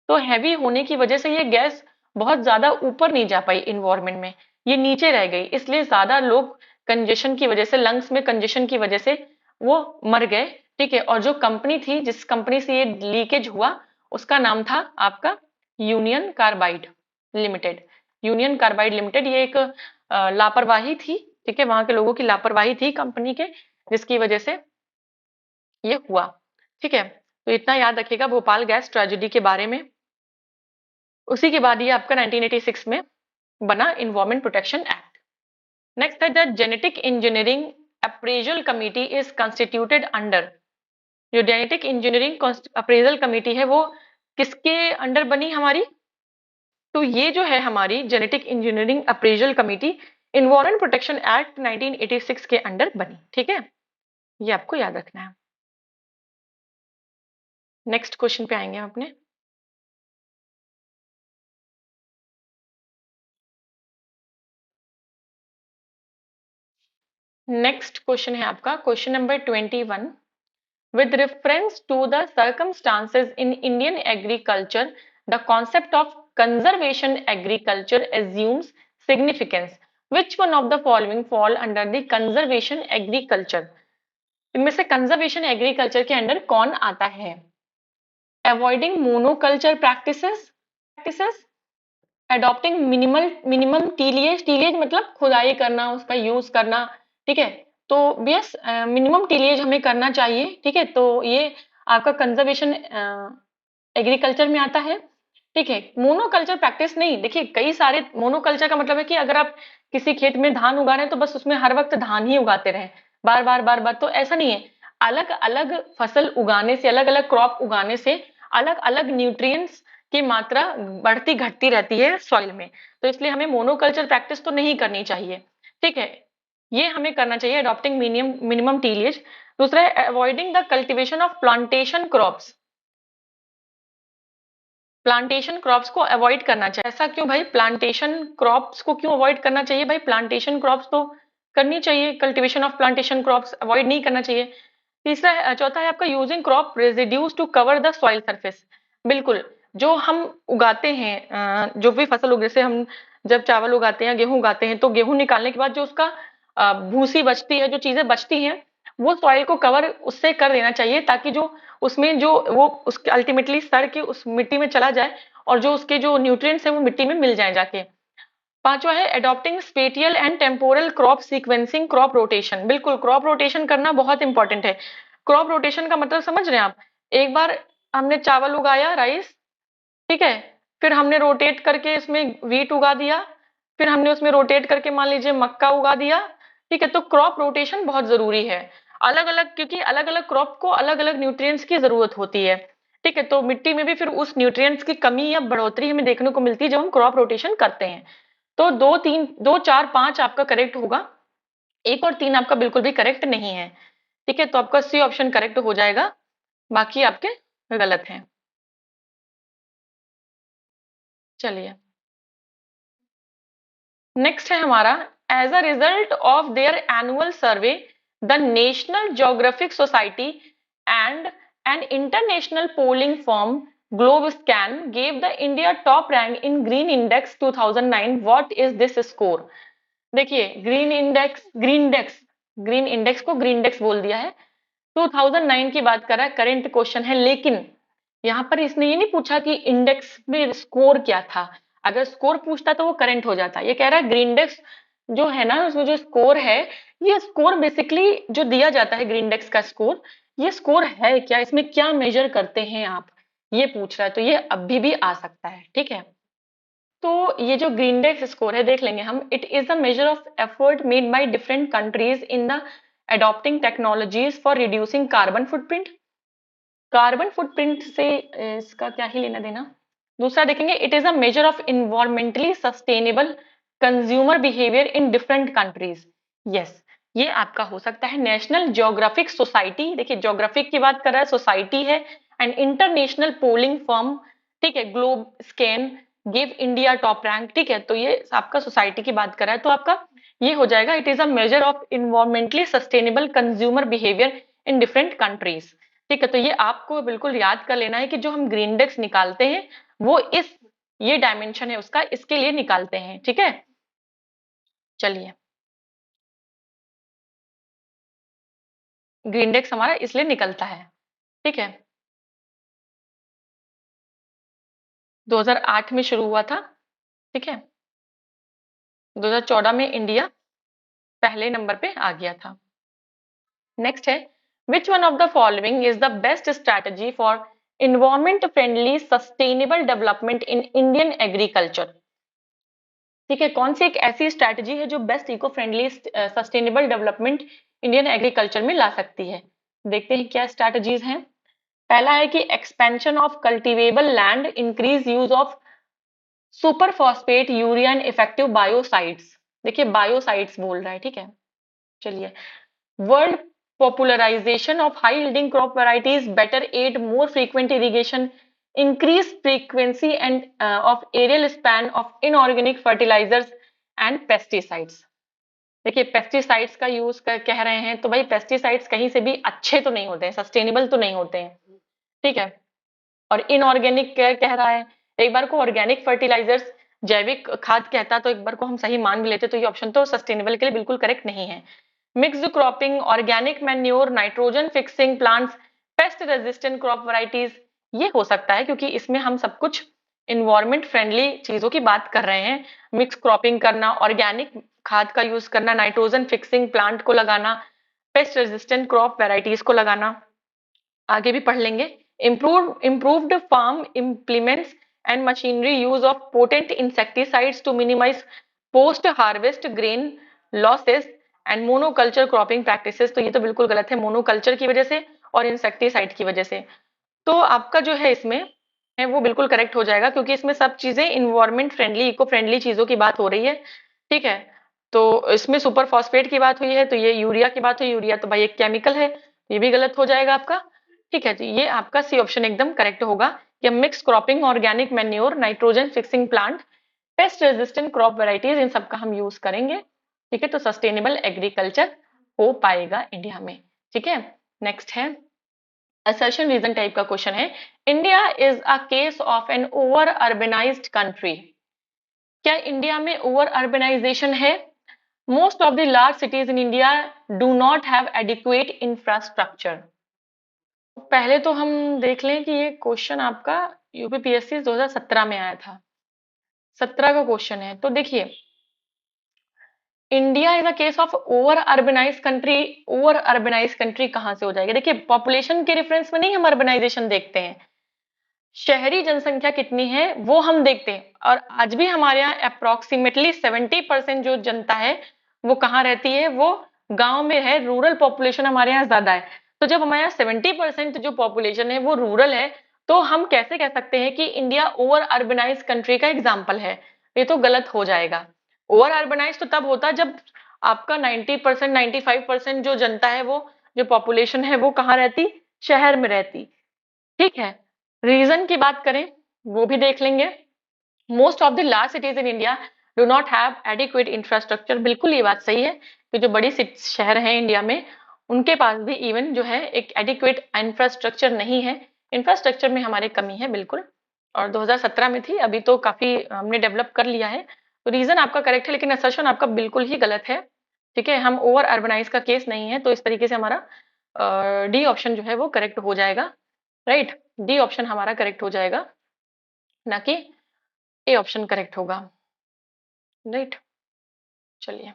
तो हैवी होने की वजह से ये गैस बहुत ज्यादा ऊपर नहीं जा पाई इन्वायरमेंट में, ये नीचे रह गई, इसलिए ज्यादा लोग कंजेशन की वजह से, लंग्स में कंजेशन की वजह से वो मर गए। ठीक है, और जो कंपनी थी जिस कंपनी से ये लीकेज हुआ उसका नाम था आपका union carbide limited. Union carbide limited, ये एक लापरवाही थी। ठीक है, वहां के लोगों की लापरवाही थी कंपनी के, जिसकी वजह से ये हुआ। ठीक है, तो इतना याद रखिएगा भोपाल गैस ट्रेजेडी के बारे में। उसी के बाद ये आपका 1986 में बना इन्वायरमेंट प्रोटेक्शन एक्ट। नेक्स्ट है the genetic engineering appraisal committee is constituted under. जो जेनेटिक इंजीनियरिंग अप्रेजल कमिटी है वो किसके अंडर बनी हमारी? तो ये जो है हमारी genetic engineering appraisal committee environment protection act 1986 के अंडर बनी। ठीक है, ये आपको याद रखना है। नेक्स्ट क्वेश्चन पे आएंगे हम अपने। नेक्स्ट क्वेश्चन है आपका question number 21। With reference to the circumstances in Indian agriculture, the concept of conservation agriculture assumes significance. Which one of the following fall under the conservation agriculture? इनमें से conservation agriculture के अंडर कौन आता है? Avoiding monoculture practices, adopting minimum टीलिएज मतलब खुदाई करना, उसका यूज करना, ठीक है। तो यस, मिनिमम टीलिएज हमें करना चाहिए, ठीक है। तो ये आपका कंजर्वेशन एग्रीकल्चर में आता है, ठीक है। मोनोकल्चर प्रैक्टिस नहीं, देखिए कई सारे, मोनोकल्चर का मतलब है कि अगर आप किसी खेत में धान उगा रहे हैं तो बस उसमें हर वक्त धान ही उगाते रहें, बार बार बार बार, तो ऐसा नहीं है। अलग अलग फसल उगाने से, अलग अलग क्रॉप उगाने से अलग अलग न्यूट्रिएंट्स की मात्रा बढ़ती घटती रहती है सॉइल में। तो इसलिए हमें मोनोकल्चर प्रैक्टिस तो नहीं करनी चाहिए, ठीक है। ये हमें करना चाहिए, अडॉप्टिंग मिनिमम टीलिएज। दूसरा है avoiding the cultivation of plantation crops. Plantation crops को अवॉइड करना चाहिए। ऐसा क्यों भाई, प्लांटेशन क्रॉप्स को क्यों अवॉइड करना चाहिए भाई? प्लांटेशन क्रॉप्स तो करनी चाहिए, cultivation of plantation crops avoid नहीं करना चाहिए। चौथा है आपका using crop residues to cover the soil surface. बिल्कुल, जो हम उगाते हैं, जो भी फसल उगे, जैसे हम जब चावल उगाते हैं, गेहूं उगाते हैं, तो गेहूं निकालने के बाद जो उसका भूसी बचती है, जो चीजें बचती हैं, वो सॉइल को कवर उससे कर देना चाहिए, ताकि जो उसमें जो वो उसके अल्टीमेटली सड़ के उस मिट्टी में चला जाए, और जो उसके जो न्यूट्रिएंट्स है वो मिट्टी में मिल जाए जाके। पांचवा है adopting spatial and temporal crop sequencing, crop rotation. बिल्कुल, क्रॉप रोटेशन करना बहुत इंपॉर्टेंट है। क्रॉप रोटेशन का मतलब समझ रहे हैं आप? एक बार हमने चावल उगाया, राइस, ठीक है, फिर हमने रोटेट करके इसमें वीट उगा दिया, फिर हमने उसमें रोटेट करके मान लीजिए मक्का उगा दिया, ठीक है। तो क्रॉप रोटेशन बहुत जरूरी है, अलग अलग, क्योंकि अलग अलग क्रॉप को अलग अलग न्यूट्रिएंट्स की जरूरत होती है, ठीक है। तो मिट्टी में भी फिर उस न्यूट्रिएंट्स की कमी या बढ़ोतरी हमें देखने को मिलती है जब हम क्रॉप रोटेशन करते हैं। तो दो तीन, दो चार पांच आपका करेक्ट होगा, एक और तीन आपका बिल्कुल भी करेक्ट नहीं है, ठीक है। तो आपका सी ऑप्शन करेक्ट हो जाएगा, बाकी आपके गलत हैं। चलिए, नेक्स्ट है हमारा, as a result of their annual survey, the National Geographic Society and an international polling firm GlobeScan gave the India top rank in green index 2009। What is this score? देखिए, ग्रीन इंडेक्स को ग्रीन इंडेक्स बोल दिया है, 2009 की बात कर रहा है, करंट क्वेश्चन है। लेकिन यहाँ पर इसने ये नहीं पूछा कि इंडेक्स में स्कोर क्या था। अगर स्कोर पूछता तो वो करंट हो जाता। ये कह रहा है ग्रीन इंडेक्स जो है ना, उसमें जो स्कोर है, ये स्कोर बेसिकली जो दिया जाता है ग्रीन इंडेक्स का स्कोर, ये स्कोर है क्या, इसमें क्या मेजर करते हैं आप, ये पूछ रहा है। तो ये अभी भी आ सकता है, ठीक है। तो ये जो ग्रीन इंडेक्स स्कोर है, देख लेंगे हम। It is a measure of effort made by different countries in the adopting technologies for reducing carbon footprint। Carbon footprint से इसका क्या ही लेना देना। दूसरा देखेंगे, it is a measure of environmentally sustainable consumer behaviour in different countries. Yes, ये आपका हो सकता है। नेशनल ज्योग्राफिक सोसाइटी, देखिए ज्योग्राफिक की बात कर रहा है, सोसाइटी है, एंड इंटरनेशनल पोलिंग फर्म, ठीक है, globe scan give India top rank, ठीक है। तो ये आपका सोसाइटी की बात कर रहा है, तो आपका ये हो जाएगा, it is a measure of environmentally sustainable consumer behaviour in different countries, ठीक है। तो ये आपको बिल्कुल याद कर लेना है कि जो हम ग्रीन इंडेक्स निकालते हैं वो इस, ये डायमेंशन है उसका, इसके लिए निकालते हैं, ठीक है। चलिए, ग्रीन इंडेक्स हमारा इसलिए निकलता है, ठीक है। 2008 में शुरू हुआ था, ठीक है। 2014 में इंडिया पहले नंबर पे आ गया था। नेक्स्ट है, which one of the following is the best strategy for environment friendly sustainable development in Indian agriculture? ठीक है, कौन सी एक ऐसी स्ट्रैटेजी है जो best eco friendly sustainable development Indian agriculture में ला सकती है? देखते हैं क्या स्ट्रैटेजीज हैं। पहला है कि expansion of cultivable land, increase use of super phosphate, urea and effective biocides. देखिए बायोसाइड्स बोल रहा है, ठीक है। चलिए, world popularization of high yielding crop varieties, better aid more frequent irrigation, increase frequency and of aerial span of inorganic fertilizers and pesticides। देखिए पेस्टिसाइड्स का यूज कह रहे हैं, तो भाई पेस्टिसाइड्स कहीं से भी अच्छे तो नहीं होते हैं, सस्टेनेबल तो नहीं होते हैं, ठीक है। और इनऑर्गेनिक कह रहा है, एक बार को ऑर्गेनिक फर्टिलाइजर्स, जैविक खाद कहता तो एक बार को हम सही मान भी लेते, तो ये ऑप्शन तो सस्टेनेबल के लिए बिल्कुल करेक्ट नहीं है। Mixed cropping, organic manure, nitrogen fixing plants, paste resistant crop varieties, ये हो सकता है क्योंकि इसमें हम सब कुछ इन्वायरमेंट फ्रेंडली चीजों की बात कर रहे हैं। मिक्स क्रॉपिंग करना, ऑर्गेनिक खाद का यूज करना, नाइट्रोजन फिक्सिंग प्लांट को लगाना, पेस्ट रेजिस्टेंट क्रॉप वैरायटीज को लगाना, आगे भी पढ़ लेंगे। Improved farm implements and machinery, use of potent insecticides to minimize post harvest grain losses and monoculture cropping practices, तो ये तो बिल्कुल गलत है, मोनोकल्चर की वजह से और इंसेक्टिसाइड की वजह से। तो आपका जो है इसमें है वो बिल्कुल करेक्ट हो जाएगा, क्योंकि इसमें सब चीजें इन्वायरमेंट फ्रेंडली, इको फ्रेंडली चीजों की बात हो रही है, ठीक है। तो इसमें सुपर फॉस्फेट की बात हुई है, तो ये यूरिया की बात हुई, यूरिया तो भाई एक केमिकल है, ये भी गलत हो जाएगा आपका, ठीक है जी। ये आपका सी ऑप्शन एकदम करेक्ट होगा कि mix cropping, organic manure, nitrogen fixing plant, pest resistant crop varieties, इन सब का हम यूज करेंगे, ठीक है। तो सस्टेनेबल एग्रीकल्चर हो पाएगा इंडिया में, ठीक है। नेक्स्ट है असर्शन रीजन टाइप का क्वेश्चन है, India is a case of an over urbanised country. क्या इंडिया में ओवर अर्बेनाइजेशन है? Most of the large cities in India do not have adequate infrastructure. पहले तो हम देख लें कि ये क्वेश्चन आपका यूपीपीएससी 2017 में आया था, 17 का क्वेश्चन है। तो देखिए India is a case of over urbanise country, over urbanise country कहां से हो जाएगा? देखिए पॉपुलेशन के रेफरेंस में नहीं हम अर्बेनाइजेशन देखते हैं, शहरी जनसंख्या कितनी है वो हम देखते हैं। और आज भी हमारे यहाँ अप्रोक्सीमेटली 70% जो जनता है वो कहाँ रहती है? वो गांव में है, रूरल पॉपुलेशन हमारे यहाँ ज्यादा है। तो जब हमारे यहाँ 70% जो पॉपुलेशन है वो रूरल है, तो हम कैसे कह सकते हैं कि इंडिया ओवर अर्बेनाइज कंट्री का एग्जाम्पल है? ये तो गलत हो जाएगा। ओवर अर्बेनाइज तो तब होता है जब आपका 90%, 95% जो जनता है, वो जो पॉपुलेशन है वो कहाँ रहती? शहर में रहती, ठीक है। रीजन की बात करें वो भी देख लेंगे। Most of the large cities in India do not have adequate infrastructure, बिल्कुल ये बात सही है कि जो बड़ी शहर हैं इंडिया में उनके पास भी इवन जो है एक एडिक्वेट इंफ्रास्ट्रक्चर नहीं है, इंफ्रास्ट्रक्चर में हमारे कमी है बिल्कुल। और 2017 में थी, अभी तो काफी हमने डेवलप कर लिया है। तो रीजन आपका करेक्ट है, लेकिन असर्शन आपका बिल्कुल ही गलत है, ठीक है। हम ओवर अर्बनाइज का केस नहीं है, तो इस तरीके से हमारा डी ऑप्शन जो है वो करेक्ट हो जाएगा, राइट। डी ऑप्शन हमारा करेक्ट हो जाएगा, ना कि ए ऑप्शन करेक्ट होगा, राइट। चलिए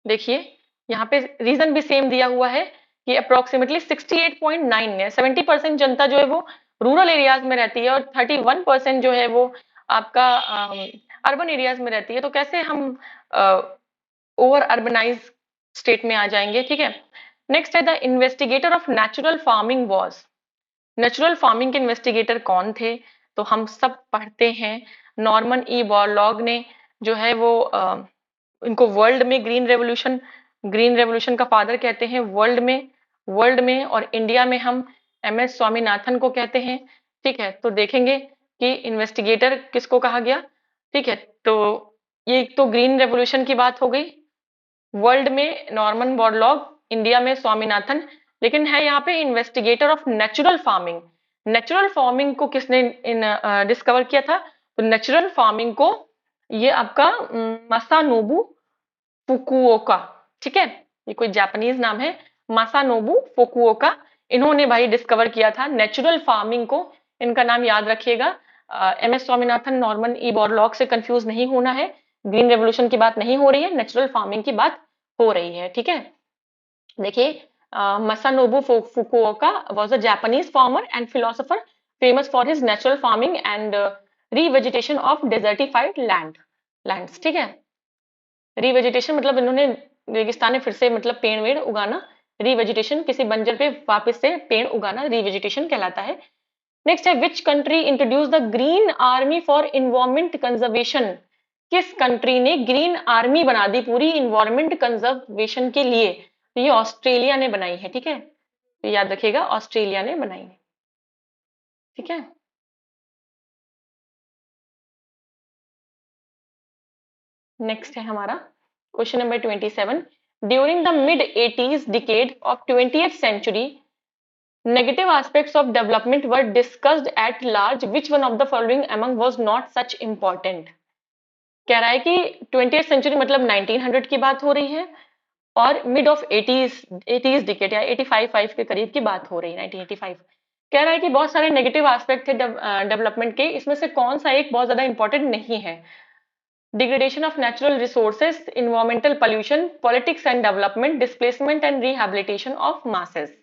देखिए यहाँ पे रीजन भी सेम दिया हुआ है कि अप्रोक्सीमेटली 68.9 है, 70% जनता जो है वो रूरल एरियाज में रहती है और 31% जो है वो आपका अर्बन एरियाज में रहती है। तो कैसे हम ओवर अर्बनाइज स्टेट में आ जाएंगे, ठीक है। नेक्स्ट है the investigator of natural farming was, natural farming के इन्वेस्टिगेटर कौन थे? तो हम सब पढ़ते हैं, नॉर्मन ई बोरलॉग ने जो है वो इनको वर्ल्ड में ग्रीन रेवोल्यूशन का फादर कहते हैं, वर्ल्ड में और इंडिया में हम एम एस स्वामीनाथन को कहते हैं, ठीक है। तो देखेंगे कि इन्वेस्टिगेटर किसको कहा गया, ठीक है। तो ये तो ग्रीन रेवोल्यूशन की बात हो गई, वर्ल्ड में नॉर्मन बोरलॉग, इंडिया में स्वामीनाथन। लेकिन है यहाँ पे investigator of natural farming, natural farming को किसने डिस्कवर किया था? तो नेचुरल फार्मिंग को ये आपका मसानोबू फुकुओका, ठीक है। ये कोई जापानीज नाम है, मासानोबू फुकुओका, इन्होंने भाई डिस्कवर किया था नेचुरल फार्मिंग को। इनका नाम याद रखिएगा, M S Swaminathan, Norman E Borlaug से कंफ्यूज नहीं होना है। ग्रीन रेवोल्यूशन की बात नहीं हो रही है, नेचुरल फार्मिंग की बात हो रही है, ठीक है। देखिए मसानोबू Fukuoka was a Japanese farmer and philosopher famous for his natural farming and revegetation of desertified lands, ठीक है। रिवेजिटेशन मतलब इन्होंने रेगिस्तान में फिर से मतलब पेड़ वेड़ उगाना, रिवेजिटेशन किसी बंजर पे वापस से पेड़ उगाना रिवेजिटेशन कहलाता है। नेक्स्ट है which country introduce the green army for environment conservation, किस कंट्री ने ग्रीन आर्मी बना दी पूरी इन्वायरमेंट कंजर्वेशन के लिए? तो ये ऑस्ट्रेलिया ने बनाई है, ठीक है। तो याद रखिएगा ऑस्ट्रेलिया ने बनाई है, ठीक है। नेक्स्ट है हमारा question number 27, during the mid 80s decade of 20th century, negative aspects of development were discussed at large. Which one of the following among was not such important? कह रहा है कि 20th सेंचुरी मतलब 1900 की बात हो रही है और मिड ऑफ 80s डिकेड या 85 के करीब की बात हो रही है, 1985। कह रहा है कि बहुत सारे नेगेटिव एस्पेक्ट थे डेवलपमेंट के, इसमें से कौन सा एक बहुत ज्यादा इंपॉर्टेंट नहीं है? Degradation of natural resources, environmental pollution, politics and development, displacement and rehabilitation of masses.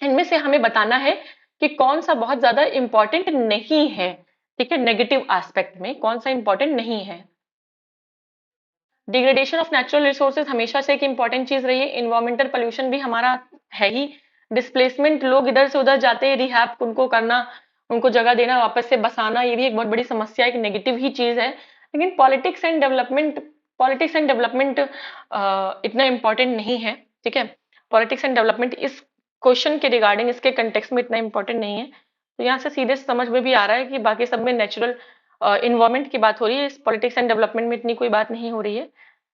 इनमें से हमें बताना है कि कौन सा बहुत ज्यादा इंपॉर्टेंट नहीं है। ठीक है, नेगेटिव एस्पेक्ट में कौन सा इंपॉर्टेंट नहीं है? डिग्रेडेशन ऑफ नेचुरल रिसोर्सेज हमेशा से एक इंपॉर्टेंट चीज रही है। इन्वायरमेंटल पोल्यूशन भी हमारा है ही। डिस्प्लेसमेंट, लोग इधर से उधर जाते हैं, रिहैब उनको करना, उनको जगह देना, वापस से बसाना, ये भी एक बहुत बड़ी समस्या, एक नेगेटिव ही चीज है। लेकिन पॉलिटिक्स एंड डेवलपमेंट इतना इंपॉर्टेंट नहीं है। ठीक है, पॉलिटिक्स एंड डेवलपमेंट इस क्वेश्चन के रिगार्डिंग, इसके कंटेक्स्ट में इतना इंपॉर्टेंट नहीं है। तो यहाँ से सीधे समझ में भी आ रहा है कि बाकी सब में नेचुरल इन्वायरमेंट की बात हो रही है, इस पॉलिटिक्स एंड डेवलपमेंट में इतनी कोई बात नहीं हो रही है।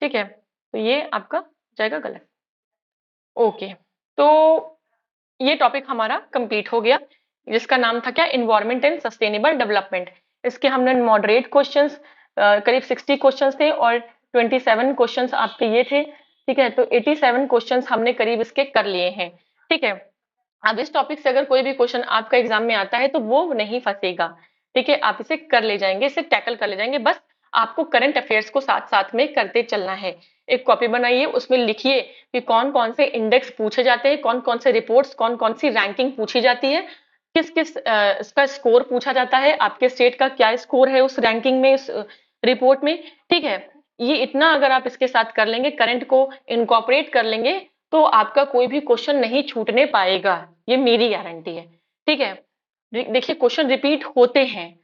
ठीक है, तो ये आपका जाएगा गलत। ओके, तो ये टॉपिक हमारा कंप्लीट हो गया, जिसका नाम था क्या? Environment and sustainable development. इसके हमने मॉडरेट क्वेश्चंस करीब 60 क्वेश्चंस थे और 27 क्वेश्चंस आपके ये थे। ठीक है, तो 87 क्वेश्चंस हमने करीब इसके कर लिए हैं। ठीक है, अब इस टॉपिक से अगर कोई भी क्वेश्चन आपका एग्जाम में आता है तो वो नहीं फंसेगा। ठीक है, आप इसे कर ले जाएंगे, इसे टैकल कर ले जाएंगे। बस आपको करंट अफेयर्स को साथ साथ में करते चलना है। एक कॉपी बनाइए, उसमें लिखिए कि कौन कौन से इंडेक्स पूछे जाते हैं, कौन कौन से रिपोर्ट्स, कौन कौन सी रैंकिंग पूछी जाती है, किस किस इसका स्कोर पूछा जाता है, आपके स्टेट का क्या स्कोर है उस रैंकिंग में, इस रिपोर्ट में। ठीक है, ये इतना अगर आप इसके साथ कर लेंगे, करंट को इनकॉर्पोरेट कर लेंगे, तो आपका कोई भी क्वेश्चन नहीं छूटने पाएगा, ये मेरी गारंटी है। ठीक है, देखिए क्वेश्चन रिपीट होते हैं,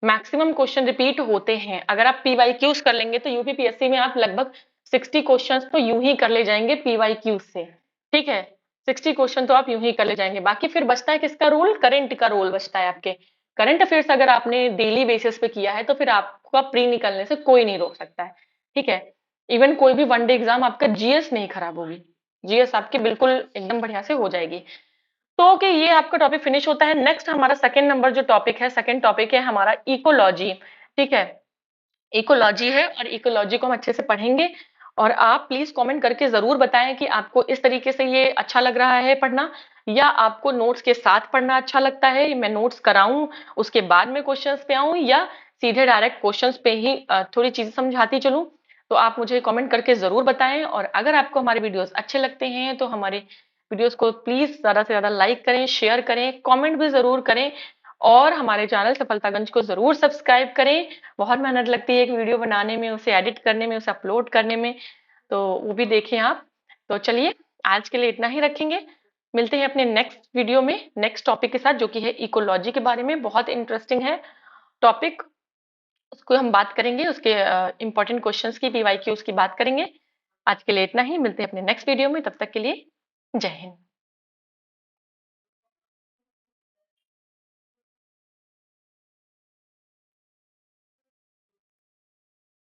मैक्सिमम क्वेश्चन रिपीट होते हैं। अगर आप पीवाईक्यूज कर लेंगे तो यूपीपीएससी में आप लगभग 60 क्वेश्चंस तो यूं ही कर ले जाएंगे पीवाईक्यूज से। ठीक है, 60 क्वेश्चन तो आप यूं ही कर ले जाएंगे। बाकी फिर बचता है किसका रोल? करंट का रोल बचता है आपके। करंट अफेयर्स अगर आपने डेली बेसिस पे किया है तो फिर आपका प्री निकलने से कोई नहीं रोक सकता है। ठीक है, इवन कोई भी वनडे एग्जाम आपका जीएस नहीं खराब होगी, जीएस आपकी बिल्कुल एकदम बढ़िया से हो जाएगी। तो ओके, ये आपका टॉपिक फिनिश होता है। नेक्स्ट हमारा सेकंड नंबर जो टॉपिक है, सेकंड टॉपिक है हमारा इकोलॉजी। ठीक है, इकोलॉजी है और इकोलॉजी को हम अच्छे से पढ़ेंगे। और आप प्लीज कमेंट करके जरूर बताएं कि आपको इस तरीके से ये अच्छा लग रहा है पढ़ना, या आपको नोट्स के साथ पढ़ना अच्छा लगता है, मैं नोट्स कराऊं उसके बाद में क्वेश्चंस पे आऊं, या सीधे डायरेक्ट क्वेश्चंस पे ही थोड़ी चीजें समझाती चलूं। तो आप मुझे कमेंट करके जरूर बताएं। और अगर आपको हमारे वीडियोस अच्छे लगते हैं तो हमारे वीडियोस को प्लीज ज्यादा से ज्यादा लाइक करें, शेयर करें, कमेंट भी जरूर करें, और हमारे चैनल सफलतागंज को जरूर सब्सक्राइब करें। बहुत मेहनत लगती है एक वीडियो बनाने में, उसे एडिट करने में, उसे अपलोड करने में, तो वो भी देखें आप। तो चलिए, आज के लिए इतना ही रखेंगे। मिलते हैं अपने नेक्स्ट वीडियो में नेक्स्ट टॉपिक के साथ, जो कि है इकोलॉजी के बारे में। बहुत इंटरेस्टिंग है टॉपिक, उसको हम बात करेंगे, उसके इंपॉर्टेंट क्वेश्चंस की, पीवाईक्यूज की बात करेंगे। आज के लिए इतना ही, मिलते हैं अपने नेक्स्ट वीडियो में, तब तक के लिए जय हिंद।